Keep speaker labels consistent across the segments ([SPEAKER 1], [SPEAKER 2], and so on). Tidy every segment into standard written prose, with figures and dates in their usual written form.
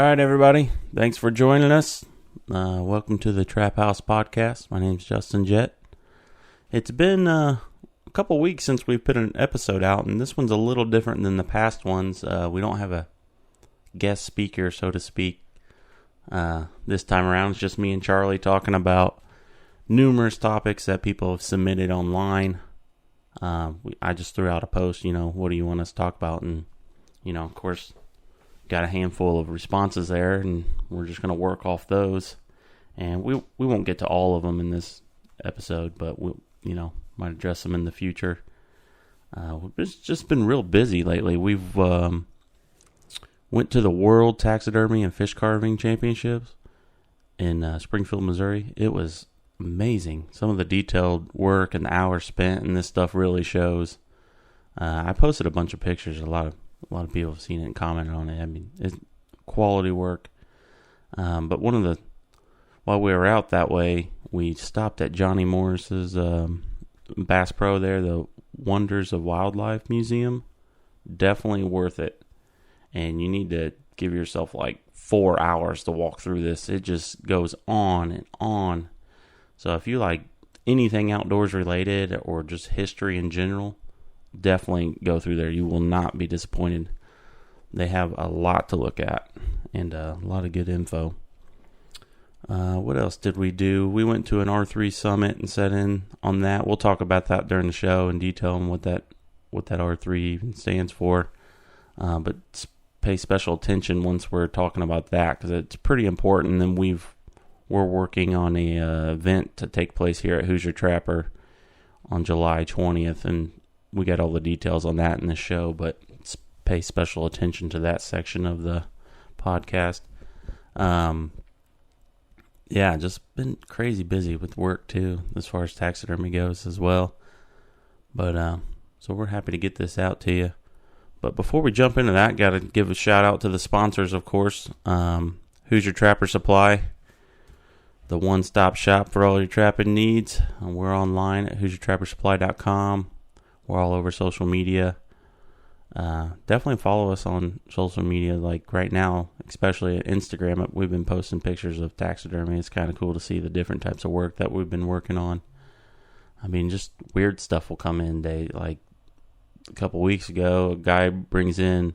[SPEAKER 1] right, everybody. Thanks for joining us. Welcome to the Trap House Podcast. My name's Justin Jett. It's been a couple weeks since we've put an episode out, and this one's a little different than the past ones. We don't have a guest speaker, so to speak. This time around, it's just me and Charlie talking about numerous topics that people have submitted online. I just threw out a post, what do you want us to talk about? And, of course, got a handful of responses there, and we're just going to work off those. And we won't get to all of them in this episode, but we might address them in the future. It's just been real busy lately. We've went to the World Taxidermy and Fish Carving Championships in Springfield, Missouri. It was amazing. Some of the detailed work and the hours spent, and this stuff really shows. I posted a bunch of pictures. A lot of people have seen it and commented on it. I mean, it's quality work. But while we were out that way, we stopped at Johnny Morris's Bass Pro there, the Wonders of Wildlife Museum. Definitely worth it. And you need to give yourself like 4 hours to walk through this. It just goes on and on. So if you like anything outdoors related or just history in general, definitely go through there. You will not be disappointed. They have a lot to look at and a lot of good info. What else did we do? We went to an R3 summit and set in on that. We'll talk about that during the show in detail and what that R3 even stands for. But pay special attention once we're talking about that, because it's pretty important. And then we're working on a event to take place here at Hoosier Trapper on July 20th, and we got all the details on that in the show, but pay special attention to that section of the podcast. Just been crazy busy with work too, as far as taxidermy goes as well. But so we're happy to get this out to you. But before we jump into that, got to give a shout out to the sponsors, of course. Hoosier Trapper Supply, the one-stop shop for all your trapping needs. We're online at HoosierTrapperSupply.com. We're all over social media. Definitely follow us on social media, like right now, especially at Instagram. We've been posting pictures of taxidermy. It's kind of cool to see the different types of work that we've been working on. I mean, just weird stuff will come in. Like a couple weeks ago, a guy brings in,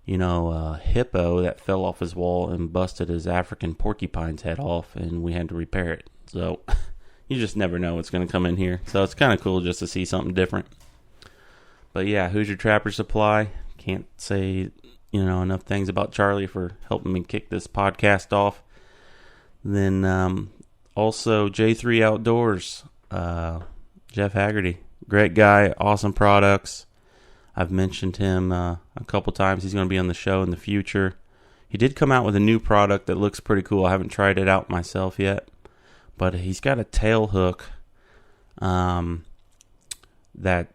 [SPEAKER 1] a hippo that fell off his wall and busted his African porcupine's head off, and we had to repair it. So you just never know what's going to come in here. So it's kind of cool just to see something different. But yeah, Hoosier Trapper Supply. Can't say, enough things about Charlie for helping me kick this podcast off. Then also J3 Outdoors, Jeff Haggerty. Great guy, awesome products. I've mentioned him a couple times. He's going to be on the show in the future. He did come out with a new product that looks pretty cool. I haven't tried it out myself yet. But he's got a tail hook that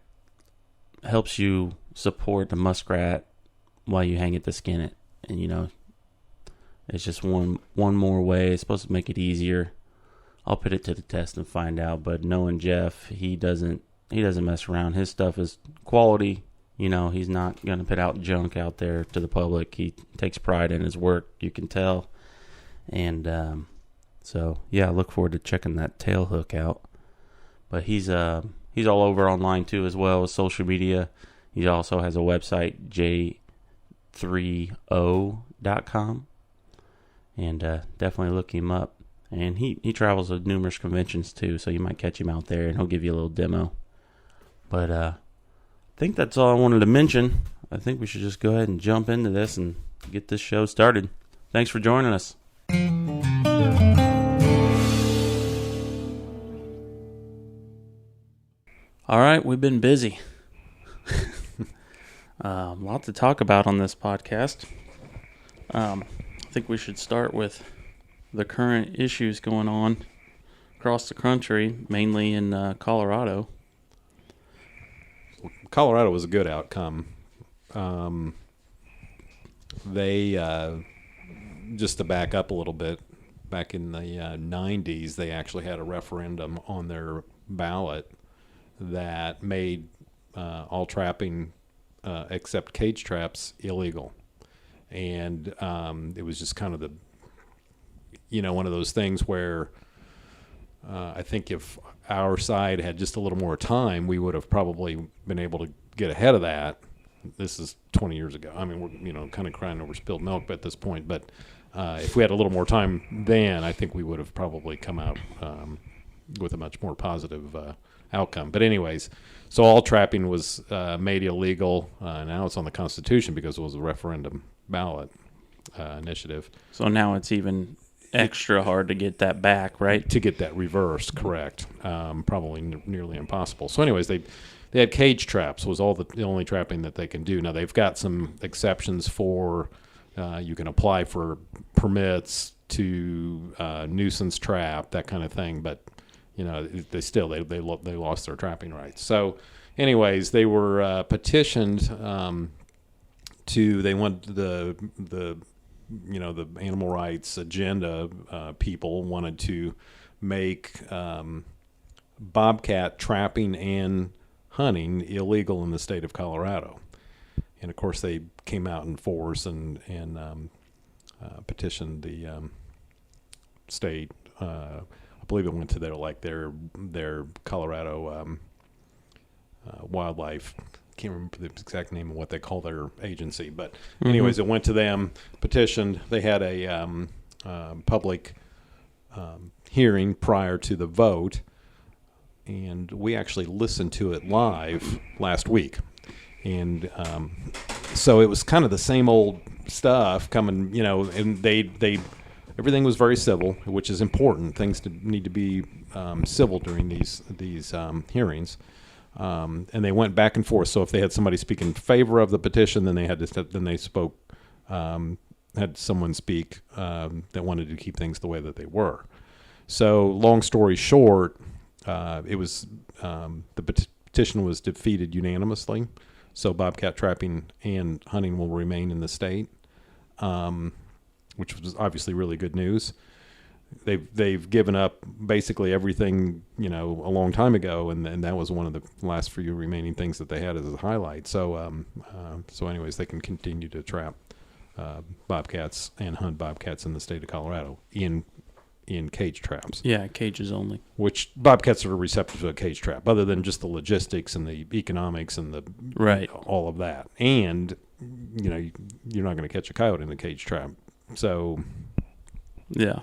[SPEAKER 1] helps you support the muskrat while you hang it to skin it. And, it's just one more way. It's supposed to make it easier. I'll put it to the test and find out. But knowing Jeff, he doesn't mess around. His stuff is quality. He's not going to put out junk out there to the public. He takes pride in his work, you can tell. And so, yeah, I look forward to checking that tail hook out. But he's all over online, too, as well as social media. He also has a website, j3o.com. And definitely look him up. And he travels with numerous conventions, too, so you might catch him out there, and he'll give you a little demo. But I think that's all I wanted to mention. I think we should just go ahead and jump into this and get this show started. Thanks for joining us. All right, we've been busy. A lot to talk about on this podcast. I think we should start with the current issues going on across the country, mainly in Colorado.
[SPEAKER 2] Colorado was a good outcome. They, just to back up a little bit, back in the 90s, they actually had a referendum on their ballot that made all trapping except cage traps illegal. And it was just kind of one of those things where I think if our side had just a little more time, we would have probably been able to get ahead of that. This is 20 years ago. I mean, we're kind of crying over spilled milk at this point, but if we had a little more time then, I think we would have probably come out with a much more positive outcome. But anyways, so all trapping was made illegal. Now it's on the Constitution because it was a referendum ballot initiative.
[SPEAKER 1] So now it's even extra hard to get that back, right?
[SPEAKER 2] To get that reversed, correct. Probably nearly impossible. So anyways, they had cage traps was the only trapping that they can do. Now they've got some exceptions for you can apply for permits to nuisance trap, that kind of thing, but they lost their trapping rights. So anyways, they were petitioned they want the animal rights agenda people wanted to make bobcat trapping and hunting illegal in the state of Colorado. And of course they came out in force and petitioned the state. I believe it went to their Colorado wildlife. Can't remember the exact name of what they call their agency, but anyways, it went to them, petitioned. They had a public hearing prior to the vote, and we actually listened to it live last week. And so it was kind of the same old stuff coming, and they everything was very civil, which is important. Things need to be civil during these hearings. And they went back and forth. So if they had somebody speak in favor of the petition, then they had someone speak that wanted to keep things the way that they were. So long story short, it was the petition was defeated unanimously. So bobcat trapping and hunting will remain in the state, which was obviously really good news. They've given up basically everything, a long time ago, and that was one of the last few remaining things that they had as a highlight. So, anyways, they can continue to trap bobcats and hunt bobcats in the state of Colorado in cage traps.
[SPEAKER 1] Yeah, cages only. Which
[SPEAKER 2] bobcats are receptive to a cage trap, other than just the logistics and the economics and all of that. And you're not going to catch a coyote in a cage trap. So,
[SPEAKER 1] yeah.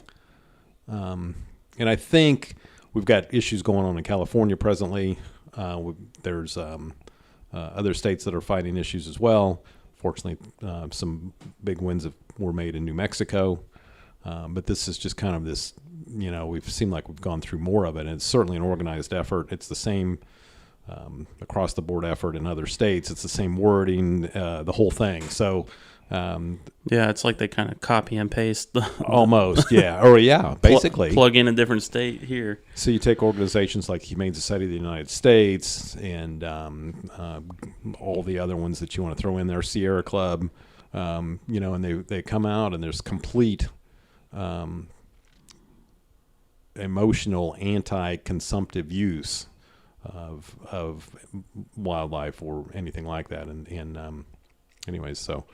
[SPEAKER 2] And I think we've got issues going on in California presently. There's other states that are fighting issues as well. Fortunately, some big wins were made in New Mexico. But this is just kind of this, we've seemed like we've gone through more of it. And it's certainly an organized effort. It's the same across the board effort in other states. It's the same wording, the whole thing. So,
[SPEAKER 1] yeah, it's like they kind of copy and paste.
[SPEAKER 2] Almost, yeah. Or, yeah, basically.
[SPEAKER 1] Plug in a different state here.
[SPEAKER 2] So you take organizations like Humane Society of the United States and all the other ones that you want to throw in there, Sierra Club, and they come out and there's complete emotional anti-consumptive use of wildlife or anything like that. And anyways, so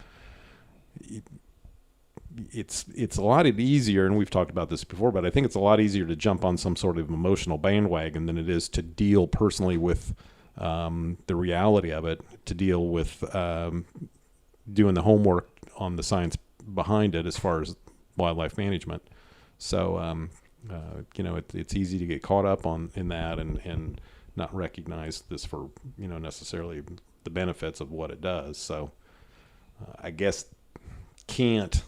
[SPEAKER 2] it's a lot easier, and we've talked about this before, but I think it's a lot easier to jump on some sort of emotional bandwagon than it is to deal personally with the reality of it, to deal with doing the homework on the science behind it as far as wildlife management. So, it's easy to get caught up in that and not recognize this for, necessarily the benefits of what it does. So I guess can't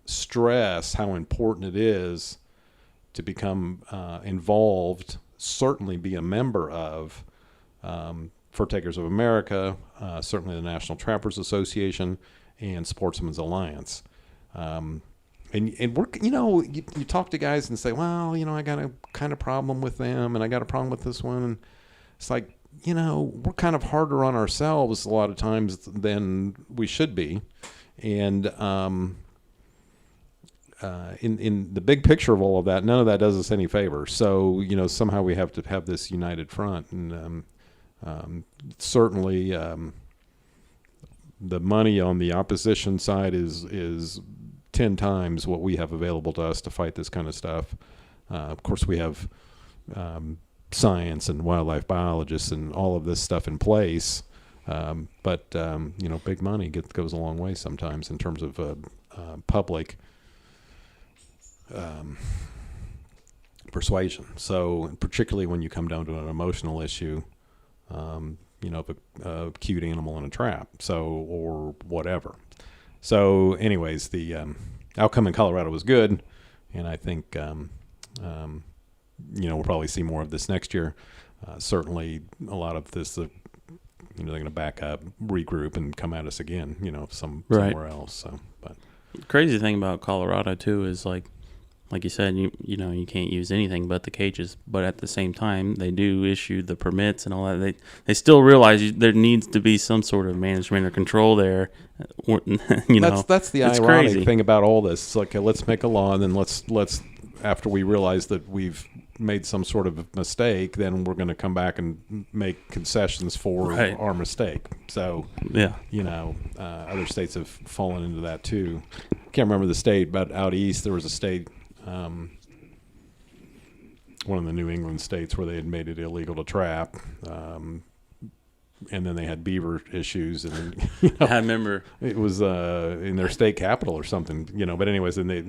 [SPEAKER 2] stress how important it is to become involved, certainly be a member of Fur Takers of America, certainly the National Trappers Association, and Sportsmen's Alliance. And we're, you talk to guys and say, well, I got a kind of problem with them, and I got a problem with this one. And it's like, we're kind of harder on ourselves a lot of times than we should be. And in the big picture of all of that, none of that does us any favor. So, somehow we have to have this united front. And certainly the money on the opposition side is 10 times what we have available to us to fight this kind of stuff. Of course, we have science and wildlife biologists and all of this stuff in place. But big money goes a long way sometimes in terms of public persuasion. So particularly when you come down to an emotional issue, of a cute animal in a trap, or whatever. So anyways, the outcome in Colorado was good, and I think we'll probably see more of this next year. Certainly a lot of this, they're going to back up, regroup, and come at us again, somewhere else. So, but
[SPEAKER 1] the crazy thing about Colorado too is like you said, you can't use anything but the cages. But at the same time, they do issue the permits and all that. They still realize there needs to be some sort of management or control there.
[SPEAKER 2] That's the ironic
[SPEAKER 1] crazy
[SPEAKER 2] thing about all this. It's like, let's make a law, and then let's after we realize that we've made some sort of mistake, then we're going to come back and make concessions for our mistake. So, other states have fallen into that too. Can't remember the state, but out east there was a state, one of the New England states, where they had made it illegal to trap, and then they had beaver issues, and
[SPEAKER 1] I remember
[SPEAKER 2] it was in their state capital or something, But anyways, then they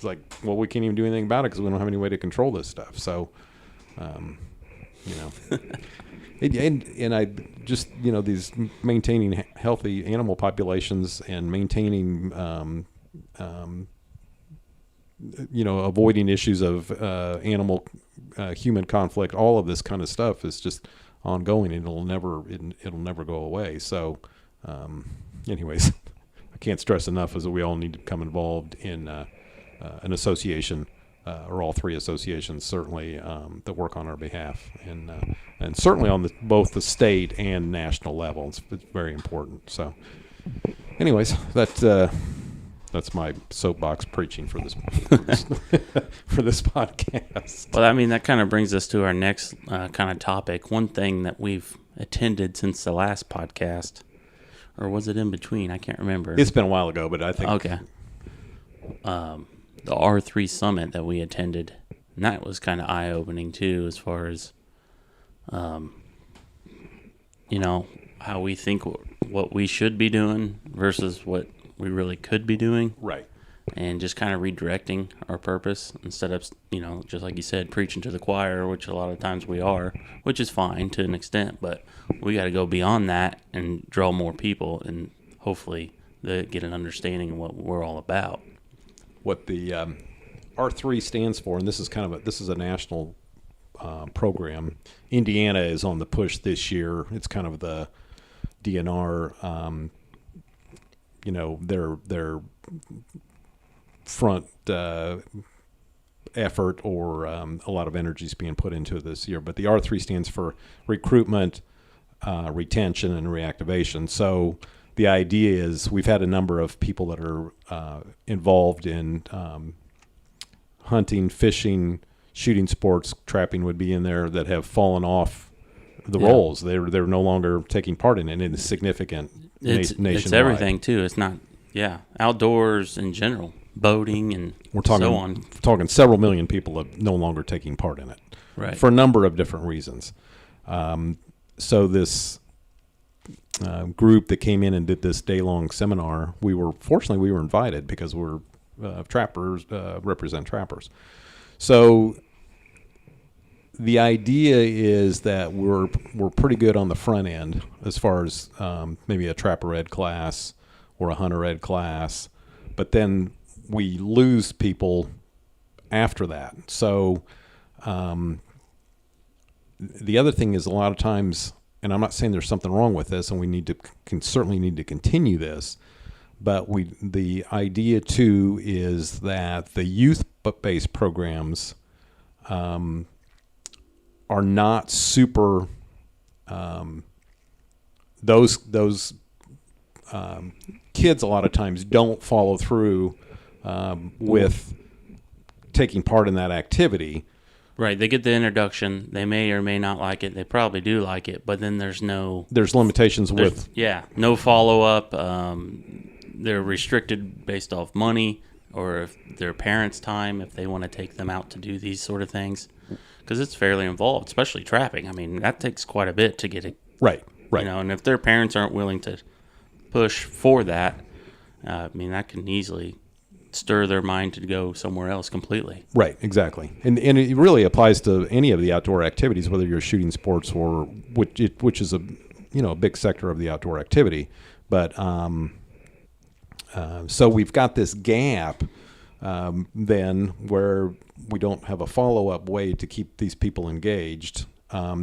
[SPEAKER 2] like, well, we can't even do anything about it because we don't have any way to control this stuff. So, and I just these maintaining healthy animal populations and maintaining avoiding issues of animal human conflict, all of this kind of stuff is just ongoing, and it'll never go away. So, anyways, I can't stress enough is that we all need to become involved in an association, or all three associations, certainly, that work on our behalf, and certainly on both the state and national level. It's very important. So, anyways, that's my soapbox preaching for this for this podcast.
[SPEAKER 1] Well, I mean, that kind of brings us to our next kind of topic. One thing that we've attended since the last podcast, or was it in between? I can't remember.
[SPEAKER 2] It's been a while ago, but I think
[SPEAKER 1] okay. The R3 summit that we attended, and that was kind of eye-opening too, as far as how we think what we should be doing versus what we really could be doing.
[SPEAKER 2] Right.
[SPEAKER 1] And just kind of redirecting our purpose instead of, just like you said, preaching to the choir, which a lot of times we are, which is fine to an extent, but we got to go beyond that and draw more people and hopefully get an understanding of what we're all about.
[SPEAKER 2] What the R3 stands for, and this is a national program. Indiana is on the push this year. It's kind of the DNR, their front effort, or a lot of energy is being put into this year. But the R3 stands for recruitment, retention, and reactivation. So the idea is we've had a number of people that are involved in hunting, fishing, shooting sports, trapping would be in there, that have fallen off the rolls. They're no longer taking part in it. It is significant nationwide.
[SPEAKER 1] It's everything too. It's not outdoors in general, boating and so on.
[SPEAKER 2] We're talking several million people are no longer taking part in it,
[SPEAKER 1] right?
[SPEAKER 2] For a number of different reasons. So this group that came in and did this day-long seminar, fortunately we were invited because we're trappers, represent trappers. So the idea is that we're pretty good on the front end as far as maybe a trapper ed class or a hunter ed class, but then we lose people after that. So the other thing is, a lot of times, and I'm not saying there's something wrong with this, and we certainly need to continue this, but the idea too is that the youth-based programs are not super. Those kids a lot of times don't follow through with taking part in that activity.
[SPEAKER 1] Right. They get the introduction. They may or may not like it. They probably do like it, but then there's
[SPEAKER 2] limitations with.
[SPEAKER 1] Yeah. No follow-up. They're restricted based off money or if their parents' time, if they want to take them out to do these sort of things. Because it's fairly involved, especially trapping. I mean, that takes quite a bit to get it.
[SPEAKER 2] Right.
[SPEAKER 1] And if their parents aren't willing to push for that, I mean, that can easily stir their mind to go somewhere else completely.
[SPEAKER 2] Right, exactly. And it really applies to any of the outdoor activities, whether you're shooting sports or which is a big sector of the outdoor activity. But so we've got this gap then where we don't have a follow-up way to keep these people engaged.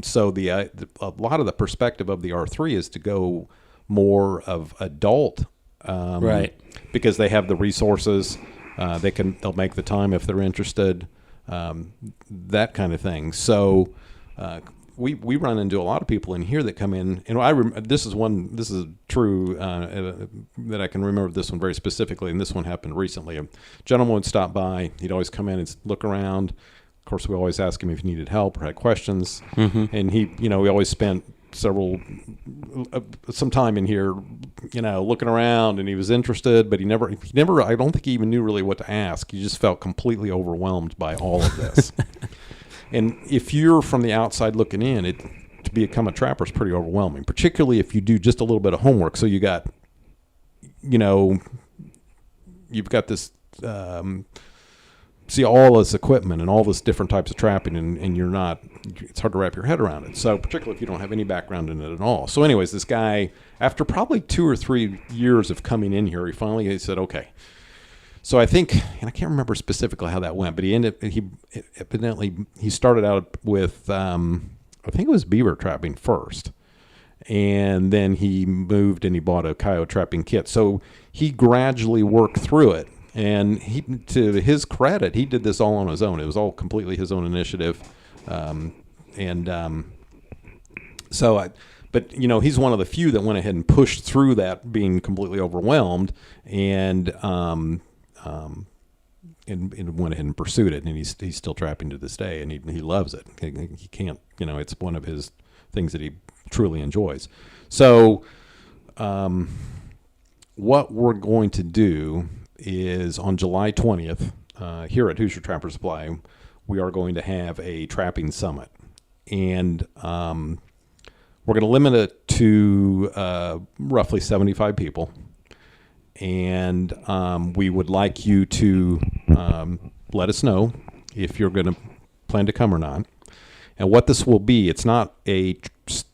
[SPEAKER 2] So a lot of the perspective of the R3 is to go more of adult,
[SPEAKER 1] right?
[SPEAKER 2] Because they have the resources, they'll make the time if they're interested, that kind of thing. So we run into a lot of people in here that come in, and this is true that I can remember this one very specifically, and this one happened recently. A gentleman would stop by, he'd always come in and look around. Of course, we always ask him if he needed help or had questions, and we always spent some time in here, looking around, and he was interested, but he never, I don't think he even knew really what to ask. He just felt completely overwhelmed by all of this. And if you're from the outside looking in, to become a trapper is pretty overwhelming, particularly if you do just a little bit of homework. So you've got this, see all this equipment and all this different types of trapping, and it's hard to wrap your head around it. So particularly if you don't have any background in it at all. So anyways, this guy, after probably 2 or 3 years of coming in here, he said, okay. So I think, and I can't remember specifically how that went, but he started out with, I think it was beaver trapping first. And then he moved and he bought a coyote trapping kit. So he gradually worked through it. And to his credit, he did this all on his own. It was all completely his own initiative. But he's one of the few that went ahead and pushed through that, being completely overwhelmed, and went ahead and pursued it. And he's still trapping to this day, and he loves it. He can't, it's one of his things that he truly enjoys. So, what we're going to do is on July 20th, here at Hoosier Trapper Supply, we are going to have a trapping summit. And we're going to limit it to roughly 75 people. And we would like you to let us know if you're going to plan to come or not. And what this will be, it's not a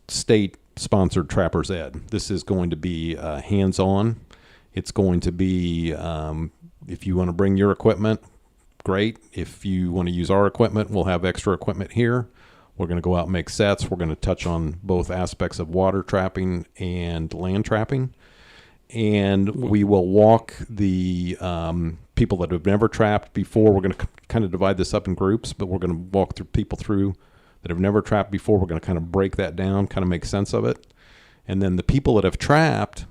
[SPEAKER 2] state-sponsored Trapper's Ed. This is going to be hands-on. It's going to be, if you want to bring your equipment, great. If you want to use our equipment, we'll have extra equipment here. We're going to go out and make sets. We're going to touch on both aspects of water trapping and land trapping. And we will walk the people that have never trapped before. We're going to kind of divide this up in groups, but we're going to walk people through that have never trapped before. We're going to kind of break that down, kind of make sense of it. And then the people that have trapped,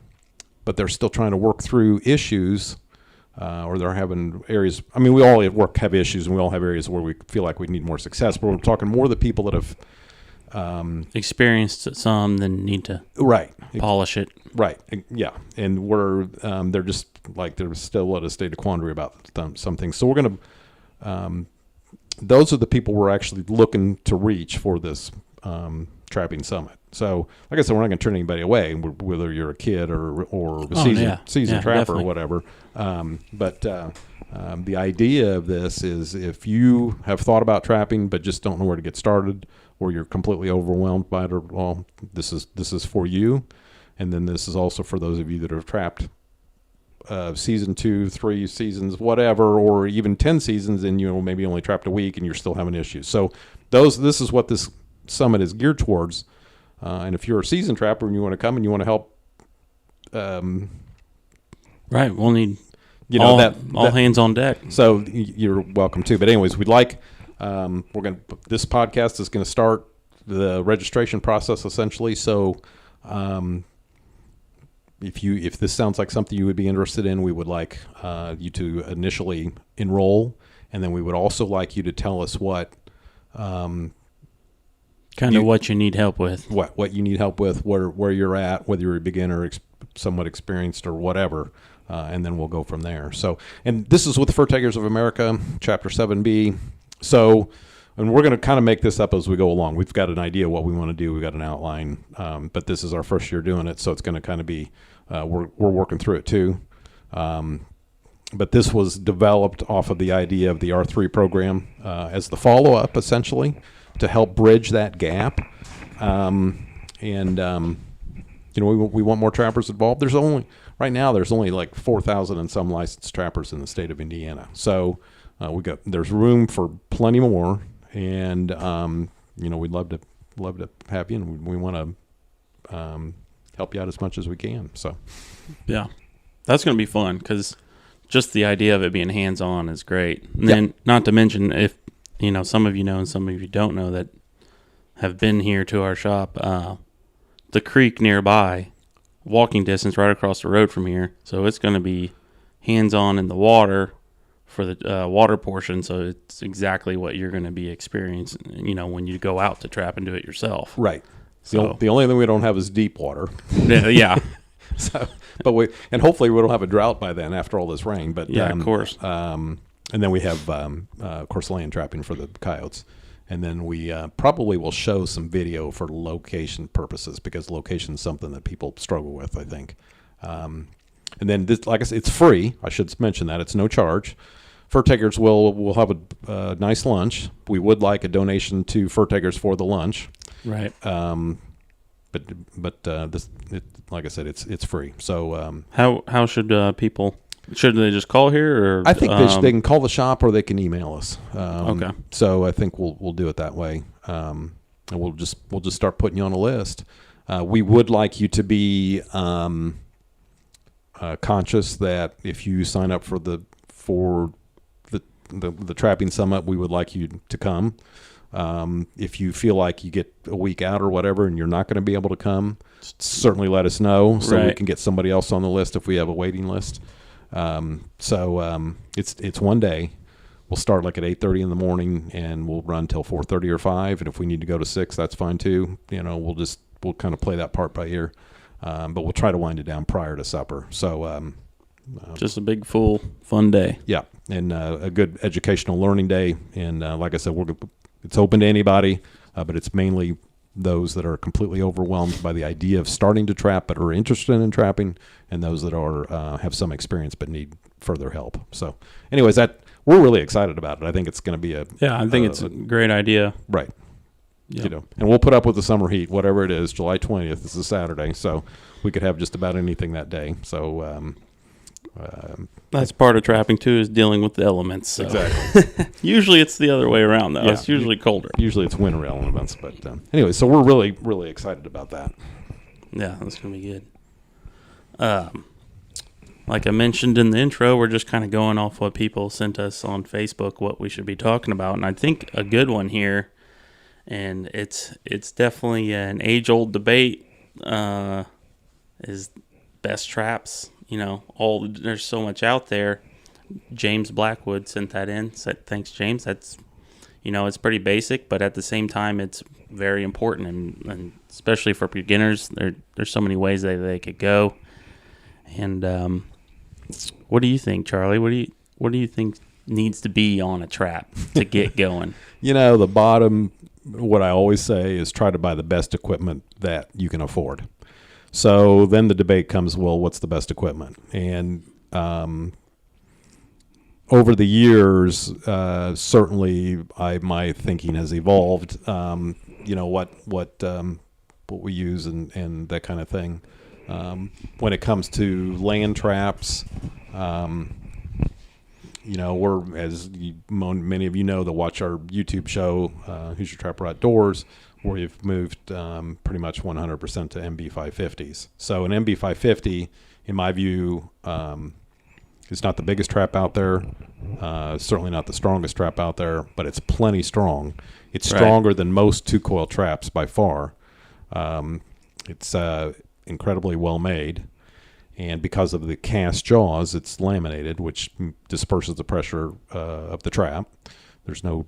[SPEAKER 2] but they're still trying to work through issues, or they're having areas. I mean, we all have issues, and we all have areas where we feel like we need more success. But we're talking more the people that have
[SPEAKER 1] experienced some, then need to polish it.
[SPEAKER 2] Right. Yeah. And they're just like, they're still at a state of quandary about some things. So we're going to, those are the people we're actually looking to reach for this trapping summit. So, like I said, we're not going to turn anybody away, whether you're a kid or a seasoned trapper, definitely, or whatever. But the idea of this is, if you have thought about trapping but just don't know where to get started, or you're completely overwhelmed by it, well, this is for you. And then this is also for those of you that have trapped season 2, 3 seasons, whatever, or even 10 seasons, and maybe only trapped a week and you're still having issues. So this is what this summit is geared towards. And if you're a seasoned trapper and you want to come and you want to help,
[SPEAKER 1] right, we'll need all hands on deck.
[SPEAKER 2] So you're welcome too. But anyways, we'd like this podcast is going to start the registration process essentially. So if this sounds like something you would be interested in, we would like you to initially enroll, and then we would also like you to tell us what
[SPEAKER 1] Kind of what you need help with.
[SPEAKER 2] What you need help with, where you're at, whether you're a beginner, somewhat experienced, or whatever, and then we'll go from there. So, and this is with Fur Takers of America, Chapter 7B. So, and we're going to kind of make this up as we go along. We've got an idea what we want to do. We've got an outline, but this is our first year doing it, so it's going to kind of be we're working through it too. But this was developed off of the idea of the R3 program as the follow-up, essentially, to help bridge that gap. We want more trappers involved. Right now there's only like 4,000 and some licensed trappers in the state of Indiana. So there's room for plenty more, and we'd love to have you, and we want to help you out as much as we can. So
[SPEAKER 1] yeah, that's going to be fun, because just the idea of it being hands-on is great. And then, not to mention, if some of you know and some of you don't know that have been here to our shop, the creek nearby, walking distance right across the road from here. So it's going to be hands-on in the water for the water portion. So it's exactly what you're going to be experiencing, when you go out to trap and do it yourself.
[SPEAKER 2] Right.
[SPEAKER 1] So
[SPEAKER 2] the only thing we don't have is deep water.
[SPEAKER 1] Yeah.
[SPEAKER 2] So, and hopefully we don't have a drought by then after all this rain. But
[SPEAKER 1] yeah, of course.
[SPEAKER 2] And then we have, of course, land trapping for the coyotes. And then we probably will show some video for location purposes, because location is something that people struggle with, I think. And then this, like I said, it's free. I should mention that it's no charge. Fur Takers will have a nice lunch. We would like a donation to Fur Takers for the lunch.
[SPEAKER 1] Right.
[SPEAKER 2] But like I said, it's free. So
[SPEAKER 1] how should people? Should they just call here, or
[SPEAKER 2] I think they can call the shop, or they can email us.
[SPEAKER 1] Okay.
[SPEAKER 2] So I think we'll do it that way, and we'll just start putting you on a list. We would like you to be conscious that if you sign up for the trapping summit, we would like you to come. If you feel like you get a week out or whatever and you're not going to be able to come, certainly let us know, so we can get somebody else on the list if we have a waiting list. It's one day. We'll start like at 8:30 in the morning, and we'll run till 4:30 or 5. And if we need to go to 6, that's fine too. We'll kind of play that part by ear. But we'll try to wind it down prior to supper. So,
[SPEAKER 1] just a big, full, fun day.
[SPEAKER 2] Yeah. And, a good educational learning day. And, like I said, it's open to anybody, but it's mainly those that are completely overwhelmed by the idea of starting to trap but are interested in trapping, and those that are have some experience but need further help. So anyways, we're really excited about it. I think it's going to be
[SPEAKER 1] it's a great idea.
[SPEAKER 2] Right.
[SPEAKER 1] Yep.
[SPEAKER 2] And we'll put up with the summer heat, whatever it is. July 20th is a Saturday, so we could have just about anything that day. So
[SPEAKER 1] that's part of trapping too, is dealing with the elements. So.
[SPEAKER 2] Exactly.
[SPEAKER 1] Usually it's the other way around, though. Yeah. It's usually colder.
[SPEAKER 2] Usually it's winter elements, but anyway, so we're really, really excited about that.
[SPEAKER 1] Yeah, that's gonna be good. Like I mentioned in the intro, we're just kind of going off what people sent us on Facebook, what we should be talking about, and I think a good one here, and it's definitely an age-old debate, is best traps. There's so much out there. James Blackwood sent that in. Said, thanks, James. That's, it's pretty basic, but at the same time, it's very important, and especially for beginners, there's so many ways that they could go. And what do you think, Charlie? What do you think needs to be on a trap to get going?
[SPEAKER 2] The bottom, what I always say is try to buy the best equipment that you can afford. So then the debate comes, well, what's the best equipment? And over the years, certainly my thinking has evolved. What we use and that kind of thing. When it comes to land traps, we're, as many of you know that watch our YouTube show, Who's Your Trapper Outdoors, where we've moved pretty much 100% to MB550s. So an MB550, in my view, is not the biggest trap out there, certainly not the strongest trap out there, but it's plenty strong. It's stronger than most two-coil traps by far. It's incredibly well made, and because of the cast jaws, it's laminated, which disperses the pressure of the trap. There's no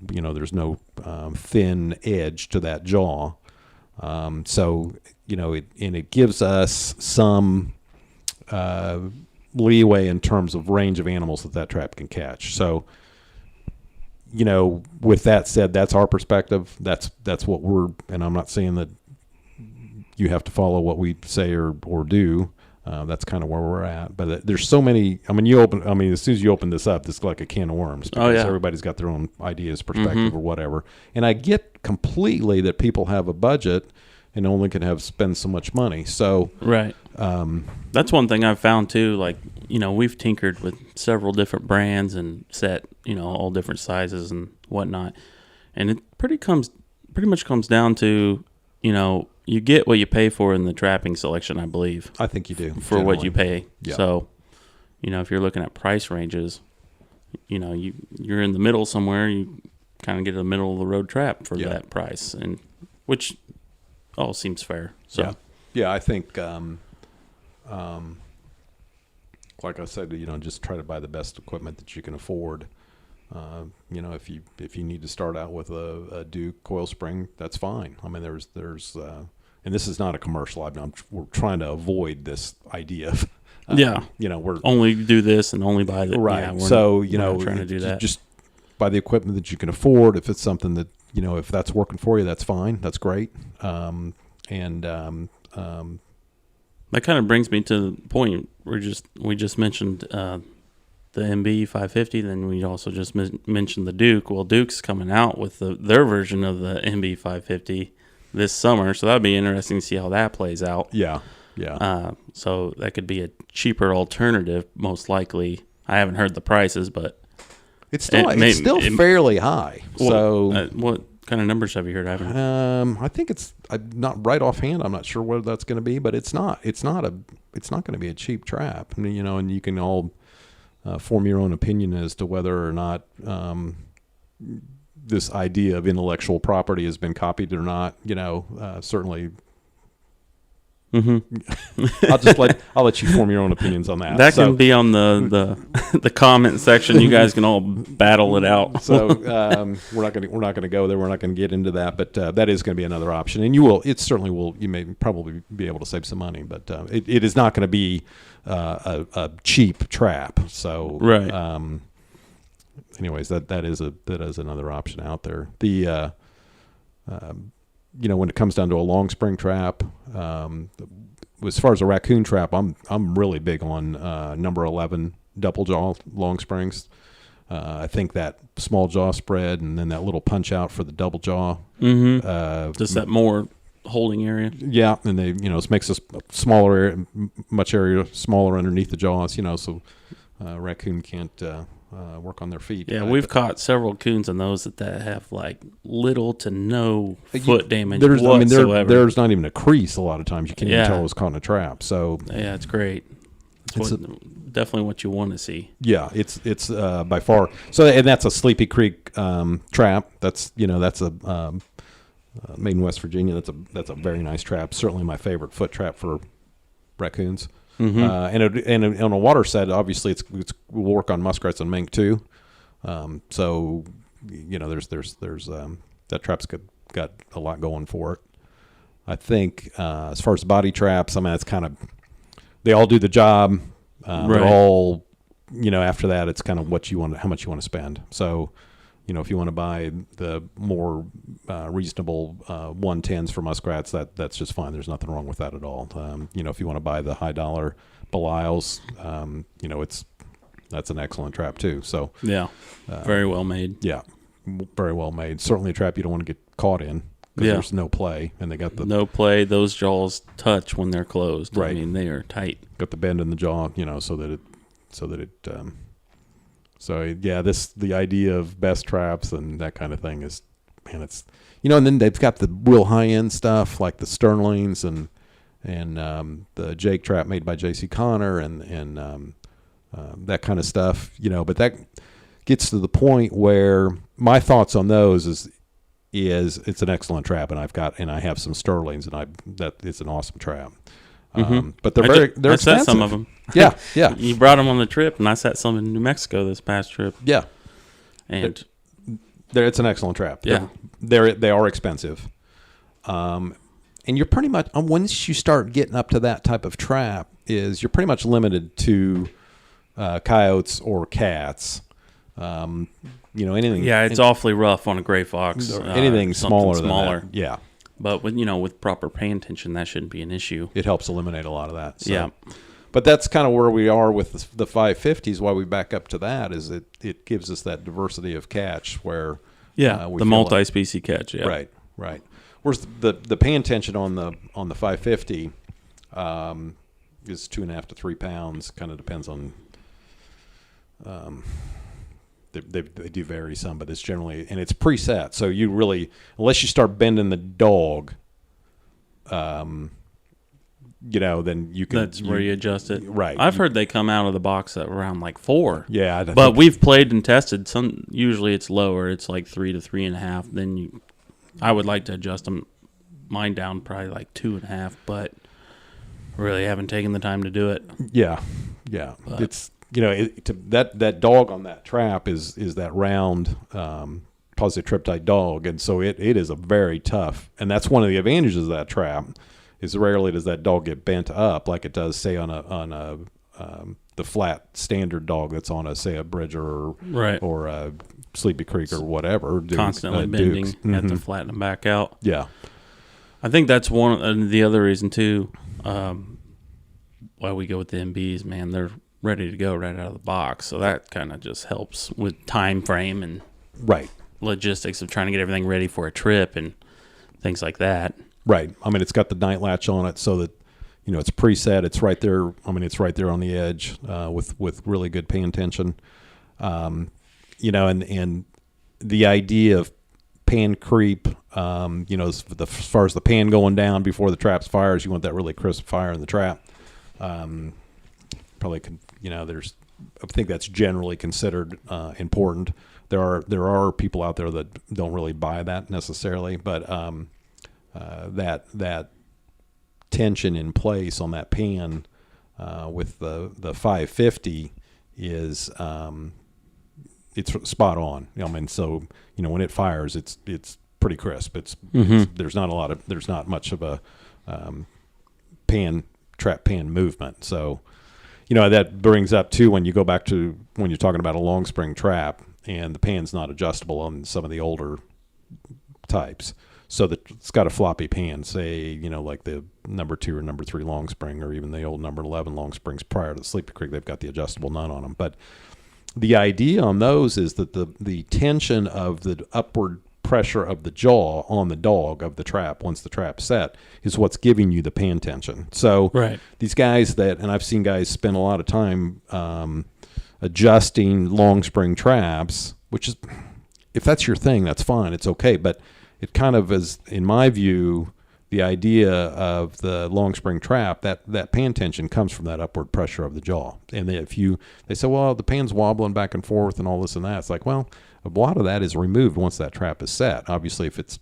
[SPEAKER 2] thin edge to that jaw. So it gives us some leeway in terms of range of animals that trap can catch. So, with that said, that's our perspective. That's what and I'm not saying that you have to follow what we say or do. That's kind of where we're at. But there's so many. As soon as you open this up, it's like a can of worms because everybody's got their own ideas, perspective, or whatever. And I get completely that people have a budget and only can spend so much money. So
[SPEAKER 1] right. That's one thing I've found too. Like, we've tinkered with several different brands and set, all different sizes and whatnot. And it pretty much comes down to, you get what you pay for in the trapping selection, I believe.
[SPEAKER 2] I think you do.
[SPEAKER 1] For what you pay.
[SPEAKER 2] Yeah.
[SPEAKER 1] So, if you're looking at price ranges, you're in the middle somewhere, you kind of get a middle of the road trap for that price, and which all seems fair. So
[SPEAKER 2] yeah, I think like I said, just try to buy the best equipment that you can afford. If you need to start out with a Duke coil spring, that's fine. I mean, there's and this is not a commercial. We're trying to avoid this idea of we're
[SPEAKER 1] only do this and only buy that.
[SPEAKER 2] Right.
[SPEAKER 1] Yeah,
[SPEAKER 2] we're
[SPEAKER 1] not trying to do that.
[SPEAKER 2] Just buy the equipment that you can afford. If it's something that if that's working for you, that's fine. That's great.
[SPEAKER 1] That kind of brings me to the point we just mentioned the MB 550. Then we also just mentioned the Duke. Well, Duke's coming out with their version of the MB 550 this summer, so that'd be interesting to see how that plays out.
[SPEAKER 2] Yeah.
[SPEAKER 1] So that could be a cheaper alternative, most likely. I haven't heard the prices, but
[SPEAKER 2] it's still fairly high. So
[SPEAKER 1] what kind of numbers have you heard?
[SPEAKER 2] I think it's not right offhand. I'm not sure what that's going to be, but it's not going to be a cheap trap. And you can all form your own opinion as to whether or not this idea of intellectual property has been copied or not. Certainly.
[SPEAKER 1] Mm-hmm.
[SPEAKER 2] I'll let you form your own opinions on that.
[SPEAKER 1] That can be on the comment section. You guys can all battle it out.
[SPEAKER 2] So we're not going to go there. We're not going to get into that. But that is going to be another option, and it certainly will. You may probably be able to save some money, but it is not going to be a cheap trap. So
[SPEAKER 1] right.
[SPEAKER 2] Anyways, that is another option out there. The when it comes down to a long spring trap, as far as a raccoon trap, I'm really big on number 11 double jaw long springs. I think that small jaw spread and then that little punch out for the double jaw.
[SPEAKER 1] Mm-hmm. Just that more holding area.
[SPEAKER 2] Yeah, and it makes us smaller area, much area smaller underneath the jaws. So raccoon can't work on their feet.
[SPEAKER 1] Yeah, we've caught several coons on those that have like little to no foot damage whatsoever.
[SPEAKER 2] There's not even a crease a lot of times. You can't even tell it was caught in a trap. So
[SPEAKER 1] yeah, it's great. Definitely what you want to see.
[SPEAKER 2] Yeah, it's by far. So, and that's a Sleepy Creek trap. That's a made in West Virginia. That's a very nice trap. Certainly my favorite foot trap for raccoons.
[SPEAKER 1] Mm-hmm.
[SPEAKER 2] And on a water set, obviously we'll work on muskrats and mink too. So there's that trap's got a lot going for it. I think as far as body traps, it's kind of they all do the job.
[SPEAKER 1] Right.
[SPEAKER 2] They're all after that it's kind of how much you want to spend. So if you want to buy the more reasonable 110s for muskrats, that's just fine. There's nothing wrong with that at all. If you want to buy the high dollar Belials, that's an excellent trap too. So
[SPEAKER 1] yeah, very well made.
[SPEAKER 2] Yeah, very well made. Certainly a trap you don't want to get caught in because there's no play, and they got the
[SPEAKER 1] no play. Those jaws touch when they're closed.
[SPEAKER 2] Right.
[SPEAKER 1] I mean, they are tight.
[SPEAKER 2] Got the bend in the jaw, so that it. So yeah, the idea of best traps and that kind of thing is, man, it's and then they've got the real high end stuff like the Sterlings and the Jake trap made by J.C. Connor and that kind of stuff, But that gets to the point where my thoughts on those is it's an excellent trap, and I have some Sterlings, and that it's an awesome trap.
[SPEAKER 1] Mm-hmm.
[SPEAKER 2] But they're expensive.
[SPEAKER 1] Set some of them.
[SPEAKER 2] Yeah.
[SPEAKER 1] You brought them on the trip, and I set some in New Mexico this past trip.
[SPEAKER 2] Yeah.
[SPEAKER 1] And
[SPEAKER 2] It's an excellent trap.
[SPEAKER 1] Yeah.
[SPEAKER 2] They are expensive. And you're pretty much, once you start getting up to that type of trap, you're pretty much limited to coyotes or cats. Anything.
[SPEAKER 1] Yeah, it's awfully rough on a gray fox.
[SPEAKER 2] Anything smaller than that. Yeah.
[SPEAKER 1] But with proper pay attention, that shouldn't be an issue.
[SPEAKER 2] It helps eliminate a lot of that. So.
[SPEAKER 1] Yeah.
[SPEAKER 2] But that's kind of where we are with the 550s. Why we back up to that is it gives us that diversity of catch where
[SPEAKER 1] the multi-species catch. Yeah,
[SPEAKER 2] right. Whereas the pay attention on the 550 is 2.5 to 3 pounds. Kind of depends on. They do vary some, but it's generally, and it's preset. So you really, unless you start bending the dog, then you can.
[SPEAKER 1] That's where you adjust it.
[SPEAKER 2] Right.
[SPEAKER 1] I've heard they come out of the box at around like 4.
[SPEAKER 2] Yeah.
[SPEAKER 1] But we've played and tested. Usually it's lower. It's like 3 to 3.5. Then I would like to adjust mine down probably like 2.5, but really haven't taken the time to do it.
[SPEAKER 2] Yeah. But it's, that dog on that trap is that round positive triptide dog, and so it is a very tough, and that's one of the advantages of that trap is rarely does that dog get bent up like it does say on the flat standard dog that's on a Bridger or a Sleepy Creek or whatever,
[SPEAKER 1] constantly bending, have to flatten them back out.
[SPEAKER 2] Yeah,
[SPEAKER 1] I think that's one of the other reason too. Why we go with the MBs, man, they're ready to go right out of the box. So that kind of just helps with time frame and logistics of trying to get everything ready for a trip and things like that.
[SPEAKER 2] Right. I mean, it's got the night latch on it so that, it's preset. It's right there. I mean, it's right there on the edge with really good pay attention. And the idea of pan creep, as far as the pan going down before the trap fires, you want that really crisp fire in the trap. Probably I think that's generally considered important. There are people out there that don't really buy that necessarily, but that tension in place on that pan with the 550 is it's spot on. So when it fires, it's pretty crisp. There's not much of a trap pan movement. So. That brings up, too, when you go back to when you're talking about a long spring trap and the pan's not adjustable on some of the older types. So it's got a floppy pan, say, like the number 2 or number 3 long spring or even the old number 11 long springs prior to the Sleepy Creek, they've got the adjustable nut on them. But the idea on those is that the tension of the upward pressure of the jaw on the dog of the trap once the trap's set is what's giving you the pan tension. So these guys and I've seen guys spend a lot of time adjusting long spring traps, which is, if that's your thing, that's fine. It's okay. But it kind of is, in my view, the idea of the long spring trap, that pan tension comes from that upward pressure of the jaw. And they say, well, the pan's wobbling back and forth and all this and that. It's like, well, a lot of that is removed once that trap is set. Obviously, if it's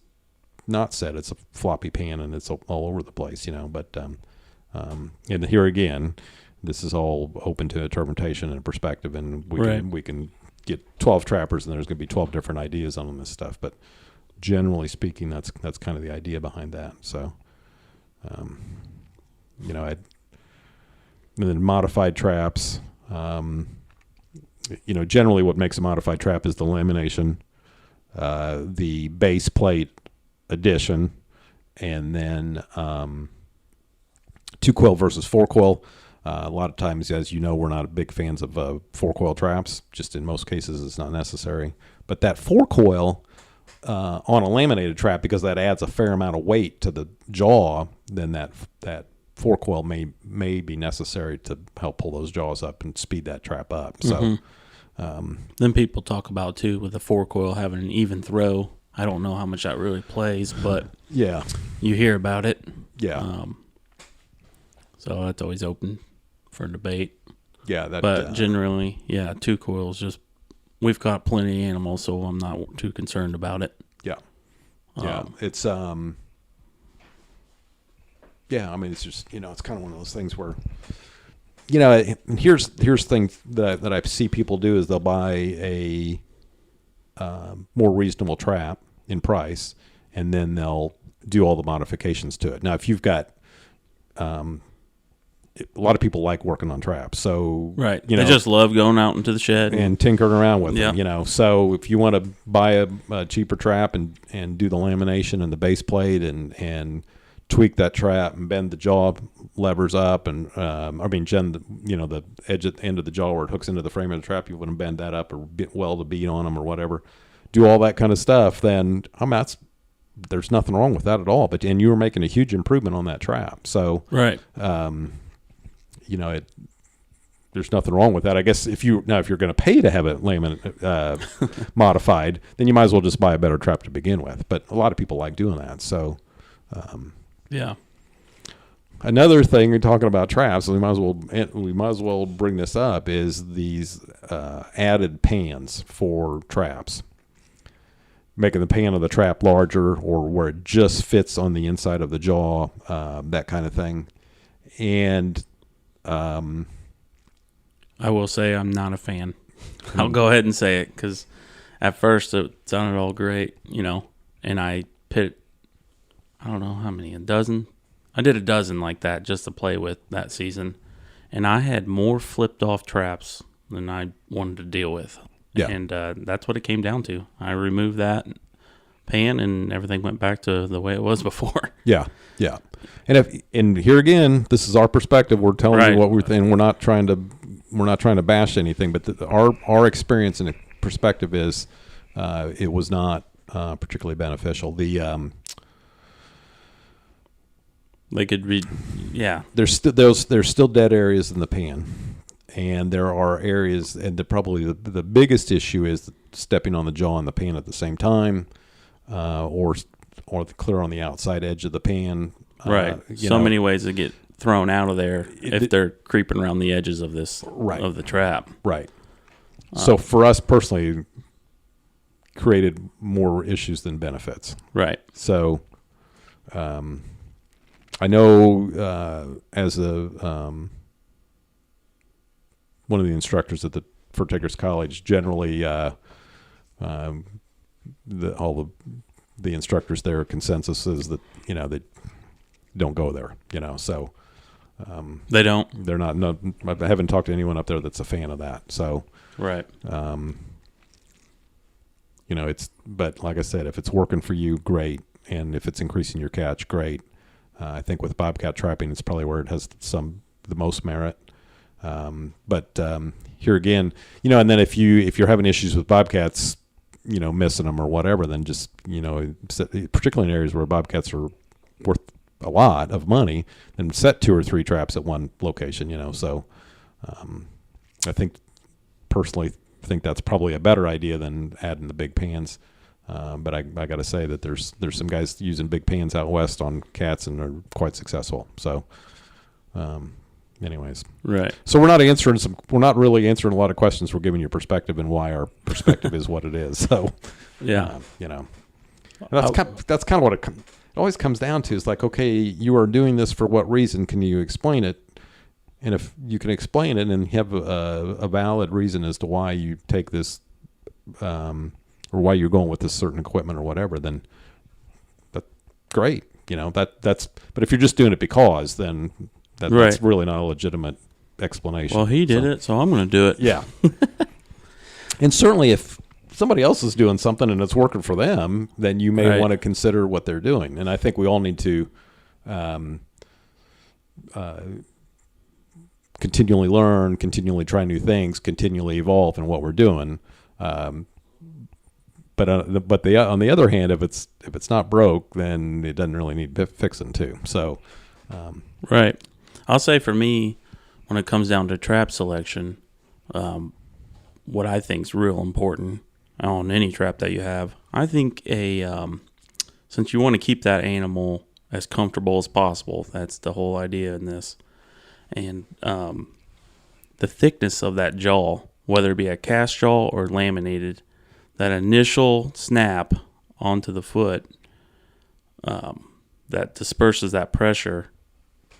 [SPEAKER 2] not set, it's a floppy pan and it's all over the place, But and here again, this is all open to interpretation and perspective, and we can get 12 trappers, and there's going to be 12 different ideas on this stuff. But generally speaking, that's kind of the idea behind that. So, and then modified traps. Generally what makes a modified trap is the lamination, the base plate addition, and then 2-coil versus 4-coil. A lot of times, as you know, we're not big fans of 4-coil traps. Just in most cases, it's not necessary. But that 4-coil on a laminated trap, because that adds a fair amount of weight to the jaw, then that 4-coil may be necessary to help pull those jaws up and speed that trap up. So,
[SPEAKER 1] then people talk about too with the 4-coil having an even throw. I don't know how much that really plays, but you hear about it. So that's always open for debate. But generally, 2 coils. Just we've got plenty of animals, so I'm not too concerned about it.
[SPEAKER 2] It's I mean, it's just, it's kind of one of those things where, and here's things that I see people do is they'll buy a more reasonable trap in price, and then they'll do all the modifications to it. Now, if you've got a lot of people like working on traps, so
[SPEAKER 1] right, they just love going out into the shed
[SPEAKER 2] and tinkering around with them. So if you want to buy a cheaper trap and do the lamination and the base plate and tweak that trap and bend the jaw levers up and the edge at the end of the jaw where it hooks into the frame of the trap, you want to bend that up or weld a bead on them or whatever, do all that kind of stuff, then there's nothing wrong with that at all. And you were making a huge improvement on that trap, so
[SPEAKER 1] right.
[SPEAKER 2] There's nothing wrong with that. I guess if you're going to pay to have it modified, then you might as well just buy a better trap to begin with. But a lot of people like doing that. So,
[SPEAKER 1] yeah.
[SPEAKER 2] Another thing we're talking about traps, and we might as well bring this up, is these added pans for traps, making the pan of the trap larger or where it just fits on the inside of the jaw, that kind of thing, and
[SPEAKER 1] I will say I'm not a fan. I'll go ahead and say it because at first it sounded all great, and I put, I don't know how many, a dozen? I did a dozen like that just to play with that season, and I had more flipped off traps than I wanted to deal with.
[SPEAKER 2] Yeah.
[SPEAKER 1] And that's what it came down to. I removed that pan and everything went back to the way it was before.
[SPEAKER 2] Yeah, yeah. And here again, this is our perspective. We're telling you what we're thinking. We're not trying to bash anything, but our experience and perspective is it was not particularly beneficial.
[SPEAKER 1] They could be, yeah.
[SPEAKER 2] There's still dead areas in the pan, and there are areas, and probably the biggest issue is stepping on the jaw and the pan at the same time, or clear on the outside edge of the pan.
[SPEAKER 1] Right. Many ways to get thrown out of there if they're creeping around the edges of this of the trap.
[SPEAKER 2] Right. So for us personally, created more issues than benefits.
[SPEAKER 1] Right.
[SPEAKER 2] So, I know as one of the instructors at the Fur Takers College, generally all the instructors there, consensus is that they don't go there. So
[SPEAKER 1] they don't.
[SPEAKER 2] They're not. No, I haven't talked to anyone up there that's a fan of that. So
[SPEAKER 1] right.
[SPEAKER 2] But like I said, if it's working for you, great, and if it's increasing your catch, great. I think with bobcat trapping, it's probably where it has the most merit. But here again, and then if you're having issues with bobcats, missing them or whatever, then just particularly in areas where bobcats are worth a lot of money, then set 2 or 3 traps at one location. So I personally think that's probably a better idea than adding the big pans. But I got to say that there's some guys using big pans out west on cats and are quite successful. So, anyways,
[SPEAKER 1] right.
[SPEAKER 2] So we're not really answering a lot of questions. We're giving you perspective and why our perspective is what it is. So,
[SPEAKER 1] yeah,
[SPEAKER 2] that's kind of what it always comes down to. Is like, okay, you are doing this for what reason? Can you explain it? And if you can explain it and have a valid reason as to why you take this, or why you're going with this certain equipment or whatever, then that's great. That's. But if you're just doing it because, then that's really not a legitimate explanation.
[SPEAKER 1] Well, he did it, so I'm going to do it.
[SPEAKER 2] Yeah. And certainly, if somebody else is doing something and it's working for them, then you may want to consider what they're doing. And I think we all need to continually learn, continually try new things, continually evolve in what we're doing. But on the other hand, if it's not broke, then it doesn't really need fixing too. So,
[SPEAKER 1] right. I'll say for me, when it comes down to trap selection, what I think is real important on any trap that you have, I think since you want to keep that animal as comfortable as possible, that's the whole idea in this, and the thickness of that jaw, whether it be a cast jaw or laminated, that initial snap onto the foot that disperses that pressure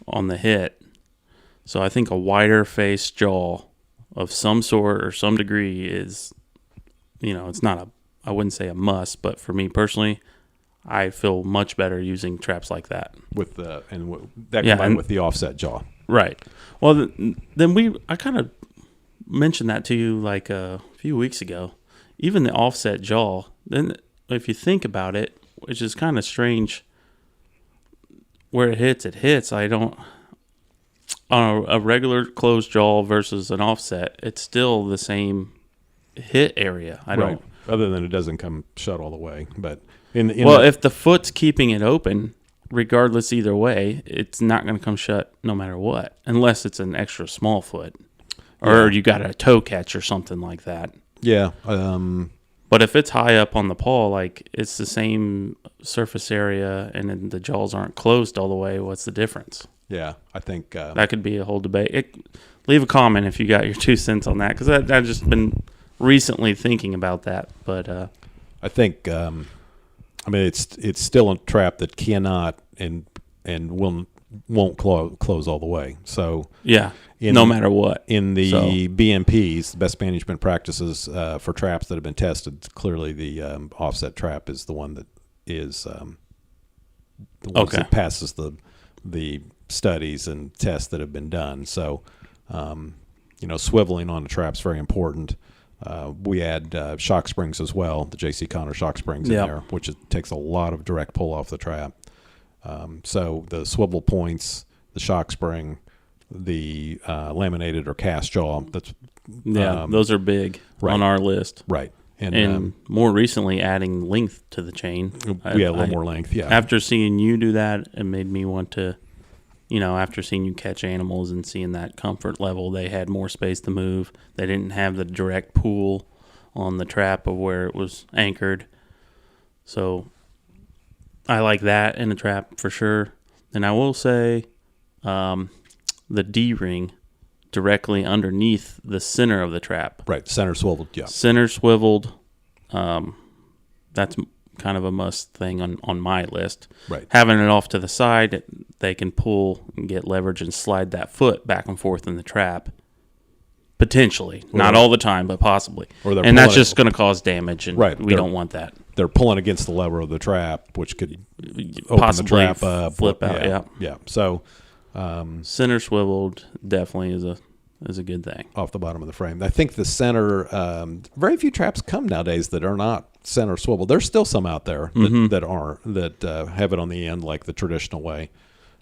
[SPEAKER 1] on the hit. So I think a wider face jaw of some sort or some degree is, it's not I wouldn't say a must, but for me personally, I feel much better using traps like that.
[SPEAKER 2] With the combined with the offset jaw.
[SPEAKER 1] Right. Well, then I kind of mentioned that to you like a few weeks ago. Even the offset jaw, then if you think about it, which is kind of strange, where it hits. I don't, on a regular closed jaw versus an offset, it's still the same hit area. I don't.
[SPEAKER 2] Other than it doesn't come shut all the way. But
[SPEAKER 1] if the foot's keeping it open, regardless either way, it's not going to come shut no matter what, unless it's an extra small foot. Or you got a toe catch or something like that.
[SPEAKER 2] Yeah.
[SPEAKER 1] But if it's high up on the paw, like it's the same surface area and then the jaws aren't closed all the way, what's the difference?
[SPEAKER 2] Yeah, I think...
[SPEAKER 1] that could be a whole debate. Leave a comment if you got your 2 cents on that, because I've just been recently thinking about that. But
[SPEAKER 2] I think, it's still a trap that cannot and won't close all the way. So
[SPEAKER 1] yeah, no matter what.
[SPEAKER 2] In the BMPs, the best management practices for traps that have been tested, clearly the offset trap is the one that is the one that passes the studies and tests that have been done. So, swiveling on a trap is very important. We add shock springs as well, the J.C. Connor shock springs in there, which takes a lot of direct pull off the trap. So the swivel points, the shock spring, the laminated or cast jaw.
[SPEAKER 1] Those are big on our list.
[SPEAKER 2] Right.
[SPEAKER 1] And more recently, adding length to the chain.
[SPEAKER 2] We had a little more length, yeah.
[SPEAKER 1] After seeing you do that, it made me want to, after seeing you catch animals and seeing that comfort level, they had more space to move. They didn't have the direct pull on the trap of where it was anchored. So I like that in a trap for sure. And I will say the D-ring directly underneath the center of the trap.
[SPEAKER 2] Right, center swiveled, yeah.
[SPEAKER 1] Center swiveled. That's kind of a must thing on my list.
[SPEAKER 2] Right.
[SPEAKER 1] Having it off to the side, they can pull and get leverage and slide that foot back and forth in the trap. Potentially. Not all the time, but possibly. And that's just going to cause damage, and we don't want that.
[SPEAKER 2] They're pulling against the lever of the trap, which could
[SPEAKER 1] possibly
[SPEAKER 2] open the trap up.
[SPEAKER 1] Flip out,
[SPEAKER 2] Yeah. So
[SPEAKER 1] center swiveled definitely is a good thing.
[SPEAKER 2] Off the bottom of the frame. I think the center, very few traps come nowadays that are not center swivel. There's still some out there that have it on the end like the traditional way.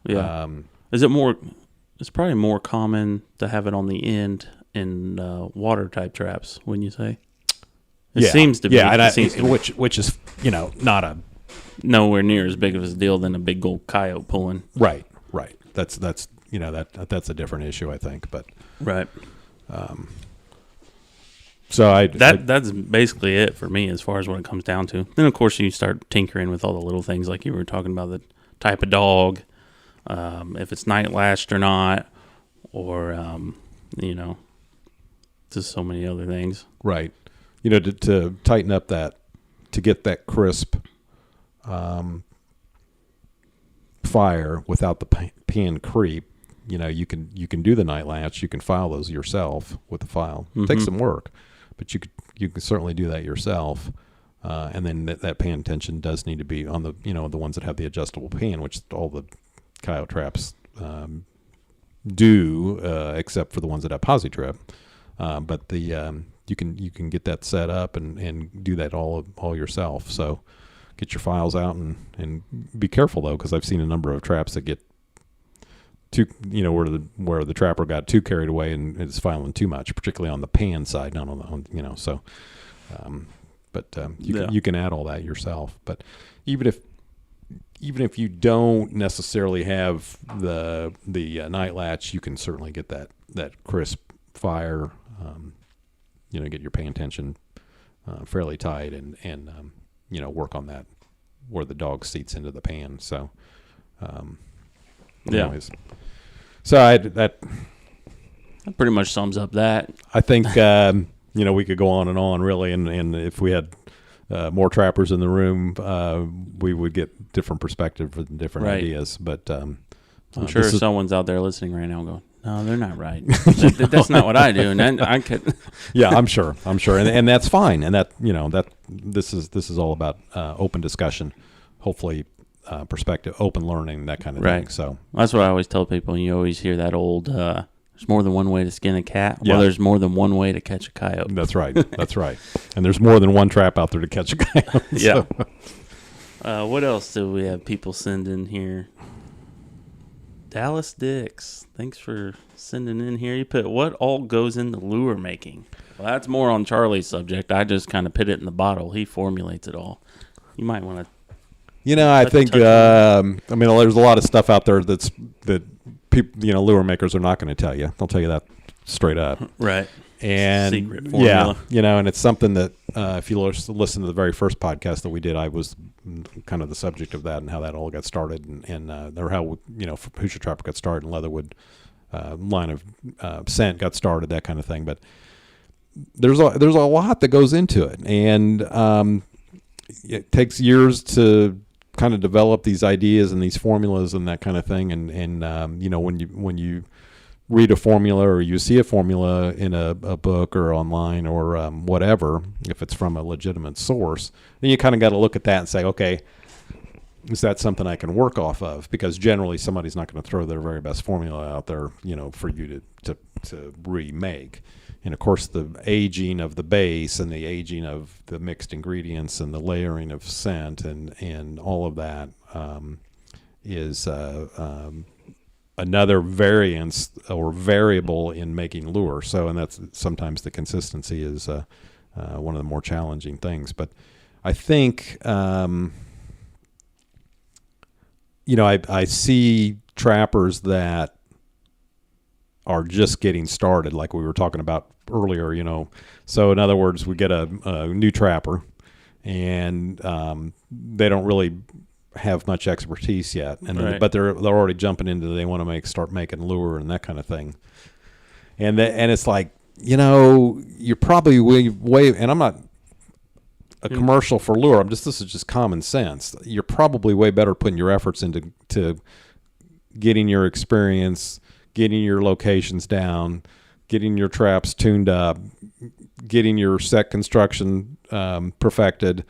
[SPEAKER 1] Yeah. It's probably more common to have it on the end in water type traps, wouldn't you say? It seems to be.
[SPEAKER 2] Yeah, which is, not a...
[SPEAKER 1] nowhere near as big of a deal than a big old coyote pulling.
[SPEAKER 2] Right. That's that's a different issue, I think, but...
[SPEAKER 1] Right.
[SPEAKER 2] So
[SPEAKER 1] that's basically it for me as far as what it comes down to. Then of course you start tinkering with all the little things like you were talking about, the type of dog, if it's night lashed or not, or just so many other things.
[SPEAKER 2] Right. To tighten up to get that crisp fire without the pan creep. You can do the night latch. You can file those yourself with the file. It takes some work, but you can certainly do that yourself. And then that pan tension does need to be on the the ones that have the adjustable pan, which all the coyote traps do, except for the ones that have posi trip. But you can get that set up and do that all yourself. So get your files out and be careful though, because I've seen a number of traps that get too, where the trapper got too carried away and is filing too much, particularly on the pan side, not on the so. You can add all that yourself. But even if you don't necessarily have the night latch, you can certainly get that crisp fire. Get your pan tension fairly tight and work on that where the dog seats into the pan. So, anyways. So that
[SPEAKER 1] pretty much sums up that.
[SPEAKER 2] I think we could go on and on really, and if we had more trappers in the room, we would get different perspective and different ideas. But
[SPEAKER 1] I'm sure someone's out there listening right now going, No, they're not right. That's not what I do, and then I could.
[SPEAKER 2] Yeah, I'm sure, and that's fine, and that this is all about open discussion, hopefully perspective, open learning, that kind of thing. So
[SPEAKER 1] that's what I always tell people. You always hear that old. There's more than one way to skin a cat. Well,
[SPEAKER 2] Yeah.
[SPEAKER 1] there's more than one way to catch a coyote.
[SPEAKER 2] That's right. That's right. And there's more than one trap out there to catch a coyote.
[SPEAKER 1] Yeah. What else do we have people send in here? Dallas Dix, thanks for sending in here. You put, what all goes into lure making? Well, that's more on Charlie's subject. I just kind of put it in the bottle. He formulates it all. You might want to.
[SPEAKER 2] I think, there's a lot of stuff out there that people, lure makers are not going to tell you. They'll tell you that straight up.
[SPEAKER 1] Right.
[SPEAKER 2] And
[SPEAKER 1] secret formula.
[SPEAKER 2] Yeah, and it's something that if you listen to the very first podcast that we did, I was kind of the subject of that and how that all got started, and or how Hoosier Trapper got started and Leatherwood line of scent got started, that kind of thing. But there's a lot that goes into it, and it takes years to kind of develop these ideas and these formulas and that kind of thing. And when you read a formula or you see a formula in a book or online or whatever, if it's from a legitimate source, then you kind of got to look at that and say, okay, is that something I can work off of? Because generally somebody's not going to throw their very best formula out there, for you to remake. And of course the aging of the base and the aging of the mixed ingredients and the layering of scent and all of that is another variance or variable in making lure. So, and that's sometimes the consistency is one of the more challenging things. But I think, I see trappers that are just getting started, like we were talking about earlier, So in other words, we get a new trapper and they don't really have much expertise yet, and then, but they're already jumping into, they want to start making lure and that kind of thing, and it's like, you're probably way, and I'm not a commercial for lure. This is just common sense. You're probably way better putting your efforts into getting your experience, getting your locations down, getting your traps tuned up, getting your set construction perfected.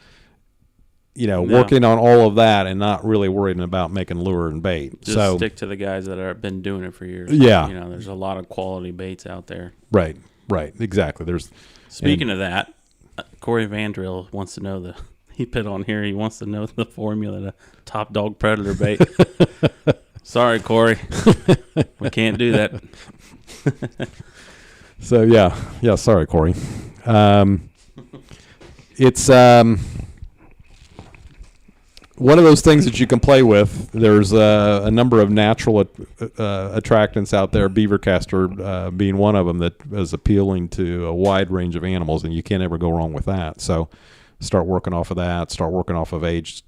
[SPEAKER 2] Working on all of that and not really worrying about making lure and bait.
[SPEAKER 1] Just stick to the guys that have been doing it for years.
[SPEAKER 2] Yeah.
[SPEAKER 1] There's a lot of quality baits out there.
[SPEAKER 2] Right, exactly.
[SPEAKER 1] Speaking of that, Corey Vandrill wants to know he put on here, he wants to know the formula to Top Dog Predator bait. Sorry, Corey. We can't do that.
[SPEAKER 2] So, yeah, sorry, Corey. It's... one of those things that you can play with. There's a number of natural attractants out there, beaver castor being one of them, that is appealing to a wide range of animals, and you can't ever go wrong with that. So start working off of that, start working off of aged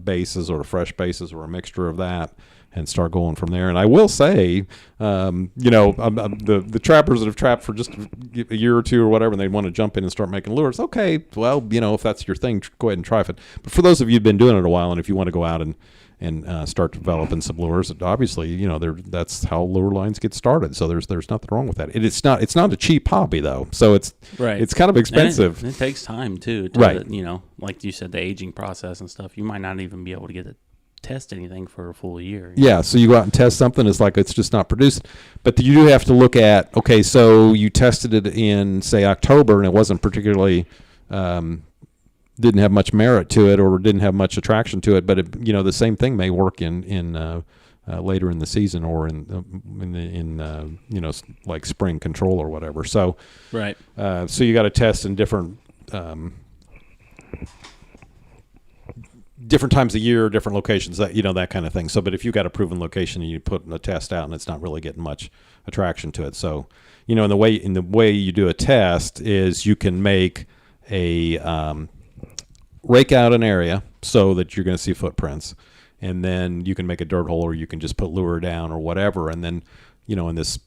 [SPEAKER 2] bases or fresh bases or a mixture of that, and start going from there. And I will say, the trappers that have trapped for just a year or two or whatever, and they want to jump in and start making lures, okay, well, if that's your thing, go ahead and try it. But for those of you who've been doing it a while, and if you want to go out and start developing some lures, obviously, that's how lure lines get started. So there's nothing wrong with that. It's not a cheap hobby though, so it's kind of expensive.
[SPEAKER 1] And it takes time too,
[SPEAKER 2] right?
[SPEAKER 1] Like you said, the aging process and stuff. You might not even be able to get it. Test anything for a full year.
[SPEAKER 2] Yeah, so you go out and test something, it's just not produced. But you do have to look at, okay, so you tested it in, say, October, and it wasn't particularly, didn't have much merit to it or didn't have much attraction to it, but the same thing may work in later in the season or in like spring control or whatever. So,
[SPEAKER 1] right.
[SPEAKER 2] So you got to test in different times of year, different locations, that kind of thing. So, but if you've got a proven location and you put a test out and it's not really getting much attraction to it. So, in the way you do a test is you can make a, rake out an area so that you're going to see footprints, and then you can make a dirt hole, or you can just put lure down or whatever. And then, in this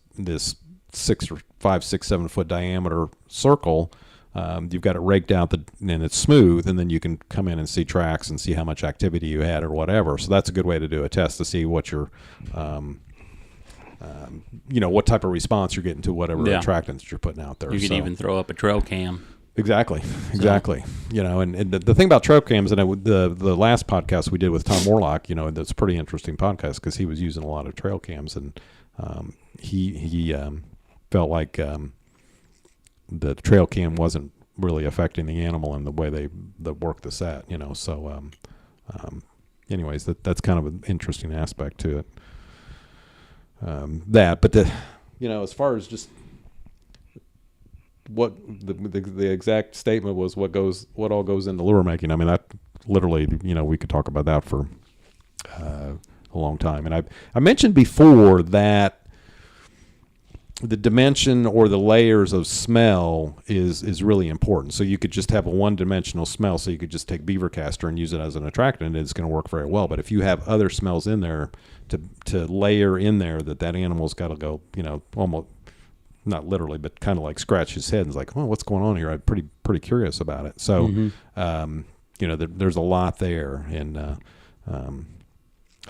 [SPEAKER 2] 5, 6, 7 foot diameter circle, you've got it raked out and it's smooth, and then you can come in and see tracks and see how much activity you had or whatever. So that's a good way to do a test to see what your what type of response you're getting to whatever attractants you're putting out there.
[SPEAKER 1] You could even throw up a trail cam.
[SPEAKER 2] Exactly. And the thing about trail cams, and the last podcast we did with Tom Morlock, that's a pretty interesting podcast because he was using a lot of trail cams, and he felt like the trail cam wasn't really affecting the animal in the way they work the set, So, anyways, that's kind of an interesting aspect to it. But as far as just what the exact statement was, what all goes into lure making. I mean, that literally, we could talk about that for a long time. And I mentioned before that the dimension or the layers of smell is really important. So you could just have a one-dimensional smell. So you could just take beaver castor and use it as an attractant, and it's going to work very well. But if you have other smells in there to layer in there, that animal's got to go, almost not literally, but kind of like scratch his head and is like, oh, what's going on here? I'm pretty curious about it. So, there's a lot there. And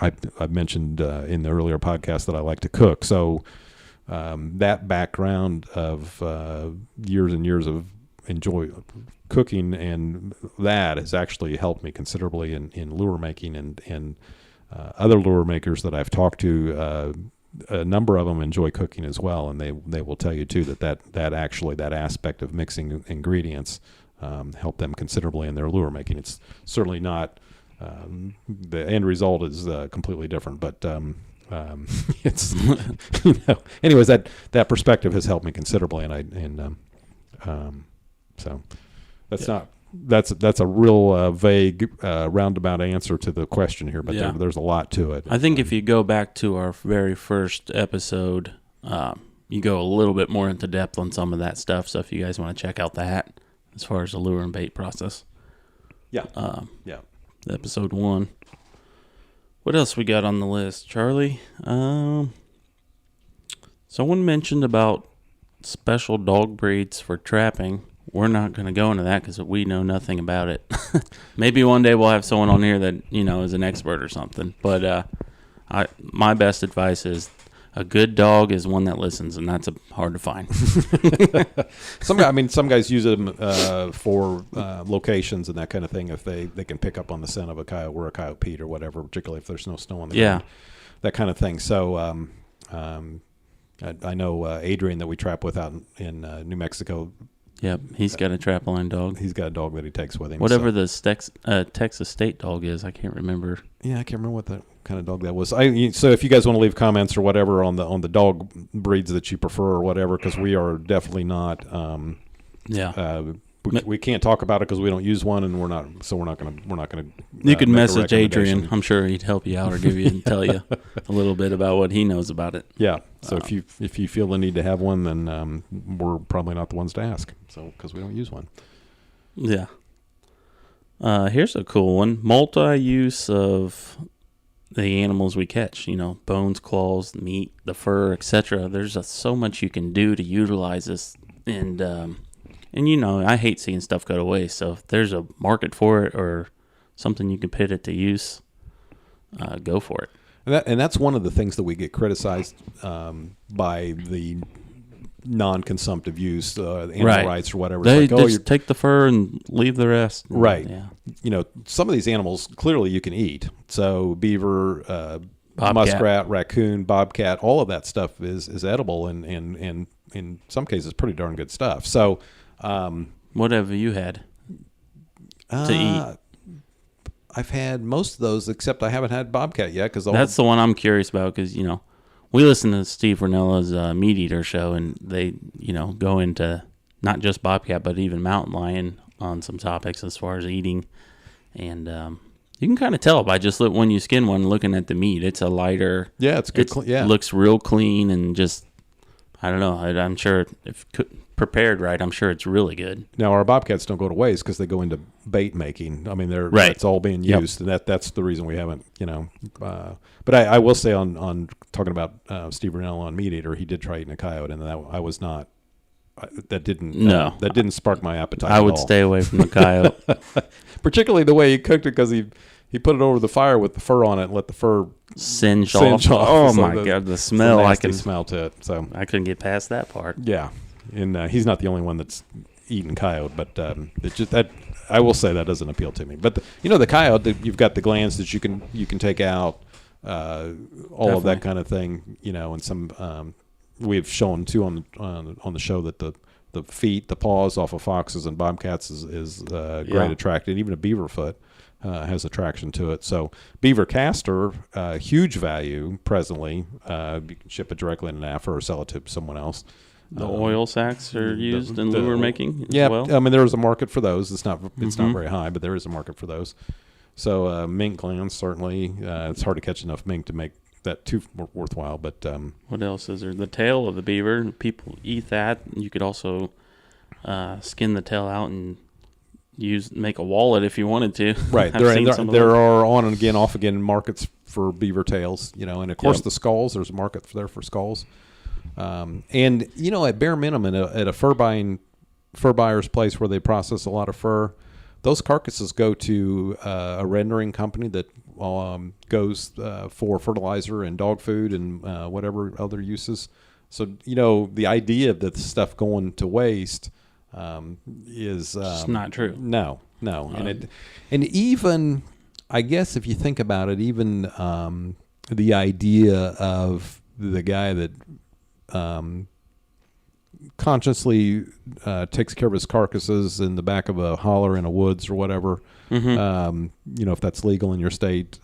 [SPEAKER 2] I mentioned in the earlier podcast that I like to cook. So that background of years and years of enjoy cooking, and that has actually helped me considerably in lure making, and other lure makers that I've talked to, a number of them enjoy cooking as well, and they will tell you too that actually that aspect of mixing ingredients help them considerably in their lure making. It's certainly not the end result is completely different, but it's anyways, that perspective has helped me considerably, and so that's not. That's a real vague, roundabout answer to the question here, but there's a lot to it.
[SPEAKER 1] I think if you go back to our very first episode, you go a little bit more into depth on some of that stuff. So if you guys want to check out that, as far as the lure and bait process, episode 1. What else we got on the list, Charlie? Someone mentioned about special dog breeds for trapping. We're not going to go into that because we know nothing about it. Maybe one day we'll have someone on here that, is an expert or something. But my best advice is a good dog is one that listens, and that's hard to find.
[SPEAKER 2] Some guys use them for locations and that kind of thing if they can pick up on the scent of a coyote or a coyote peat or whatever, particularly if there's no snow on the ground. That kind of thing. So I know Adrian that we trap with out in New Mexico.
[SPEAKER 1] Yep, he's got a trap line dog.
[SPEAKER 2] He's got a dog that he takes with him.
[SPEAKER 1] Whatever the Texas State dog is, I can't remember.
[SPEAKER 2] Yeah, I can't remember what the kind of dog that was. So if you guys want to leave comments or whatever on the dog breeds that you prefer or whatever, because we are definitely not. We can't talk about it because we don't use one, and we're not going to.
[SPEAKER 1] You could message Adrian. I'm sure he'd help you out or tell you a little bit about what he knows about it.
[SPEAKER 2] Yeah. So if you feel the need to have one, then we're probably not the ones to ask. So because we don't use one.
[SPEAKER 1] Yeah. Here's a cool one: multi-use of the animals we catch. Bones, claws, meat, the fur, etc. There's so much you can do to utilize this, and I hate seeing stuff go to waste. So if there's a market for it or something you can put it to use, go for it.
[SPEAKER 2] And that's one of the things that we get criticized by the non-consumptive use, animal rights or whatever.
[SPEAKER 1] They just take the fur and leave the rest.
[SPEAKER 2] Right. Yeah. Some of these animals clearly you can eat. So beaver, muskrat, raccoon, bobcat, all of that stuff is edible and in some cases pretty darn good stuff. So
[SPEAKER 1] what have you had to eat?
[SPEAKER 2] I've had most of those, except I haven't had bobcat yet.
[SPEAKER 1] That's the one I'm curious about because, we listen to Steve Ranella's Meat Eater show, and they, go into not just bobcat, but even mountain lion on some topics as far as eating. And you can kind of tell by just when you skin one, looking at the meat. It's a lighter.
[SPEAKER 2] Yeah, it's good.
[SPEAKER 1] Looks real clean and just, I don't know. I'm sure if prepared right, I'm sure it's really good.
[SPEAKER 2] Now, our bobcats don't go to waste because they go into bait making. I mean, it's all being used, and that's the reason we haven't, But I will say on talking about Steve Ranella on Meat Eater, he did try eating a coyote, and I was not. That didn't spark my appetite.
[SPEAKER 1] I would stay away from the coyote,
[SPEAKER 2] particularly the way he cooked it, because he he put it over the fire with the fur on it and let the fur
[SPEAKER 1] singe off. Oh
[SPEAKER 2] So
[SPEAKER 1] my God, the smell!
[SPEAKER 2] I can smell to it. So
[SPEAKER 1] I couldn't get past that part.
[SPEAKER 2] Yeah, and he's not the only one that's eaten coyote, but it just that I will say that doesn't appeal to me. But the coyote, you've got the glands that you can take out, all
[SPEAKER 1] Definitely.
[SPEAKER 2] of that kind of thing. And some we've shown too on the show that the feet, the paws off of foxes and bobcats is great attractant. Even a beaver foot has attraction to it. So beaver castor, huge value presently. You can ship it directly in NAFTA or sell it to someone else.
[SPEAKER 1] The oil sacks are used in lure making as well?
[SPEAKER 2] I mean, there is a market for those. It's not very high, but there is a market for those. So mink glands, certainly. It's hard to catch enough mink to make that too worthwhile. But
[SPEAKER 1] what else is there? The tail of the beaver. People eat that. You could also skin the tail out and make a wallet if you wanted to.
[SPEAKER 2] Right. There are on and again, off again markets for beaver tails, and of course the skulls, there's a market there for skulls. And at bare minimum at a fur buyer's place where they process a lot of fur, those carcasses go to a rendering company that goes for fertilizer and dog food and whatever other uses. So, the idea of this stuff going to waste is
[SPEAKER 1] it's not true.
[SPEAKER 2] No. And even, I guess if you think about it, even the idea of the guy that consciously takes care of his carcasses in the back of a holler in a woods or whatever, if that's legal in your state,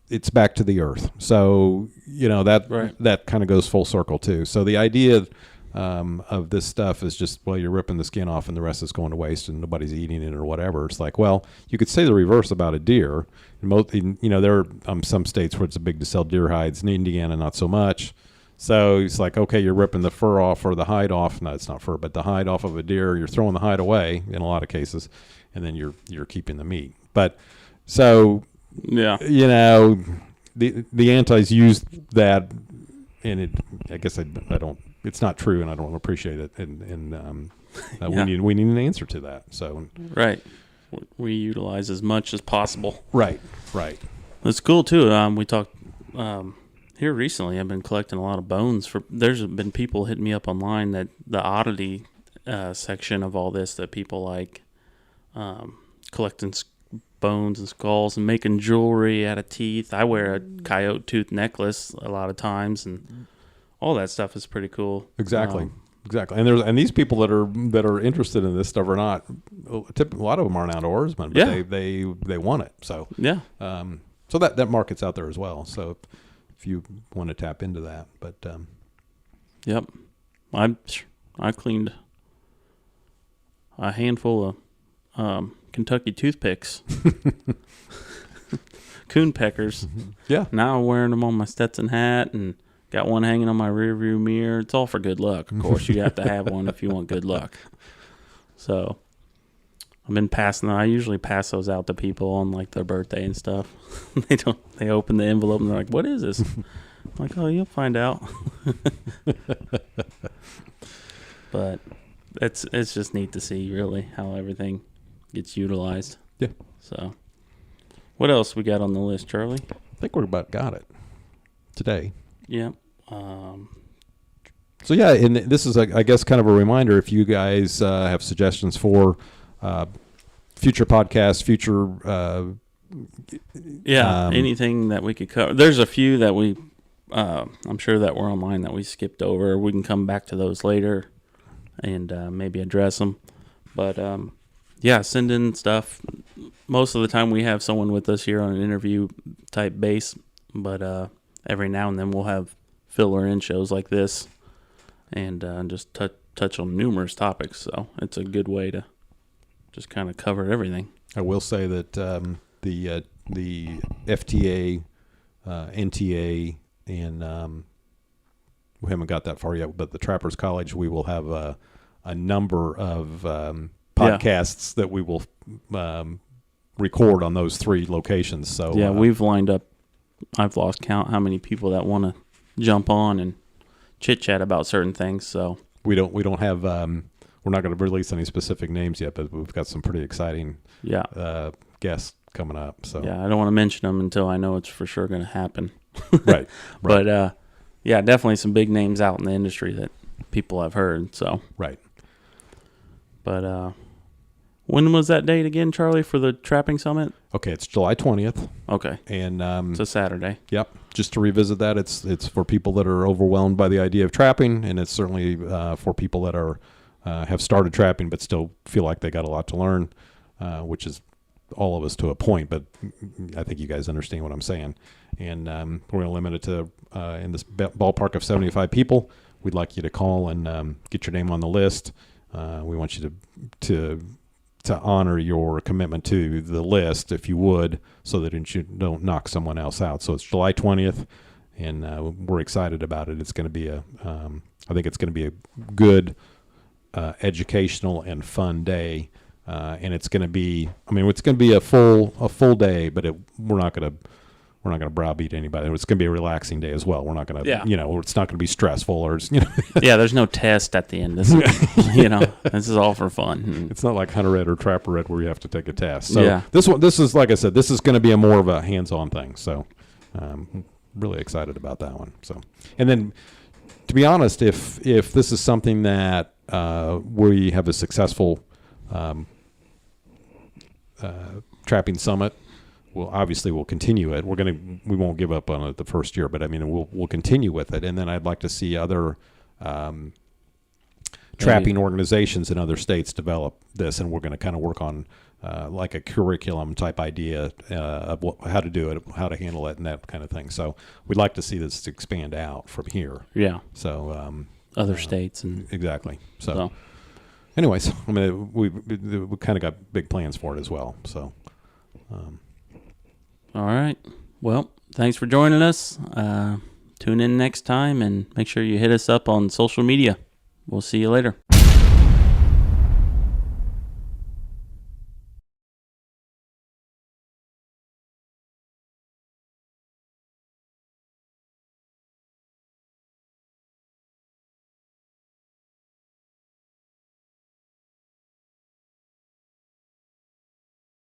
[SPEAKER 2] it's back to the earth. So, that kind of goes full circle too. So the idea of this stuff is just, well, you're ripping the skin off and the rest is going to waste and nobody's eating it or whatever. It's like, well, you could say the reverse about a deer. There are some states where it's big to sell deer hides. In Indiana, not so much. So it's like, okay, you're ripping the fur off or the hide off. No, it's not fur, but the hide off of a deer. You're throwing the hide away in a lot of cases, and then you're keeping the meat. But so
[SPEAKER 1] yeah,
[SPEAKER 2] the antis use that, and I guess I don't. It's not true, and I don't appreciate it. And we need an answer to that. So
[SPEAKER 1] right. We utilize as much as possible.
[SPEAKER 2] Right.
[SPEAKER 1] It's cool too. We talked here recently. I've been collecting a lot of bones. There's been people hitting me up online that the oddity section of all this that people like collecting bones and skulls and making jewelry out of teeth. I wear a coyote tooth necklace a lot of times, and all that stuff is pretty cool.
[SPEAKER 2] Exactly. And these people that are interested in this stuff are not. A lot of them aren't outdoorsmen, but they want it. So
[SPEAKER 1] yeah.
[SPEAKER 2] So that market's out there as well. So if you want to tap into that, but
[SPEAKER 1] yep, I cleaned a handful of Kentucky toothpicks, coon peckers.
[SPEAKER 2] Yeah.
[SPEAKER 1] Now I'm wearing them on my Stetson hat and. Got one hanging on my rearview mirror. It's all for good luck. Of course, you have to have one if you want good luck. So, I've been passing them. I usually pass those out to people on like their birthday and stuff. They open the envelope and they're like, "What is this?" I'm like, "Oh, you'll find out." But it's just neat to see really how everything gets utilized.
[SPEAKER 2] Yeah.
[SPEAKER 1] So, what else we got on the list, Charlie?
[SPEAKER 2] I think we're about got it today.
[SPEAKER 1] Yeah.
[SPEAKER 2] So yeah, and this is, I guess, kind of a reminder. If you guys have suggestions for future podcasts,
[SPEAKER 1] anything that we could cover. There's a few that we, I'm sure that were online that we skipped over. We can come back to those later and maybe address them. But send in stuff. Most of the time we have someone with us here on an interview type base, but every now and then we'll have filler in shows like this and just touch on numerous topics. So it's a good way to just kind of cover everything.
[SPEAKER 2] I will say that the FTA, NTA, and we haven't got that far yet, but the Trappers College, we will have a number of podcasts that we will record on those 3 locations. So
[SPEAKER 1] we've lined up. I've lost count how many people that want to jump on and chit chat about certain things. So
[SPEAKER 2] we don't have. We're not going to release any specific names yet, but we've got some pretty exciting guests coming up. So
[SPEAKER 1] yeah, I don't want to mention them until I know it's for sure going to happen.
[SPEAKER 2] right.
[SPEAKER 1] But yeah, definitely some big names out in the industry that people have heard. So
[SPEAKER 2] right.
[SPEAKER 1] But when was that date again, Charlie, for the Trapping Summit?
[SPEAKER 2] Okay, it's July 20th.
[SPEAKER 1] Okay,
[SPEAKER 2] and
[SPEAKER 1] it's a Saturday.
[SPEAKER 2] Yep. Just to revisit that, it's for people that are overwhelmed by the idea of trapping, and it's certainly for people that are have started trapping but still feel like they got a lot to learn, which is all of us to a point. But I think you guys understand what I'm saying. And we're going to limit it to in this ballpark of 75 people. We'd like you to call and get your name on the list. We want you to honor your commitment to the list, if you would, so that you don't knock someone else out. So it's July 20th, and we're excited about it. It's going to be I think it's going to be a good, educational and fun day, and it's going to be. I mean, it's going to be a full day, but we're not going to browbeat anybody. It's going to be a relaxing day as well. We're not going to, it's not going to be stressful or,
[SPEAKER 1] Yeah, there's no test at the end. This is, this is all for fun.
[SPEAKER 2] It's not like Hunter Ed or Trapper Ed where you have to take a test. So this is, like I said, this is going to be more of a hands-on thing. So really excited about that one. So, and then to be honest, if this is something that we have a successful trapping summit, we'll continue it. We won't give up on it the first year, but I mean, we'll continue with it. And then I'd like to see other trapping organizations in other states develop this, and we're going to kind of work on like a curriculum type idea of how to do it, how to handle it, and that kind of thing. So we'd like to see this expand out from here.
[SPEAKER 1] Yeah.
[SPEAKER 2] So
[SPEAKER 1] other states and
[SPEAKER 2] exactly. So anyways, I mean, we kind of got big plans for it as well. So.
[SPEAKER 1] All right. Well, thanks for joining us. Tune in next time and make sure you hit us up on social media. We'll see you later.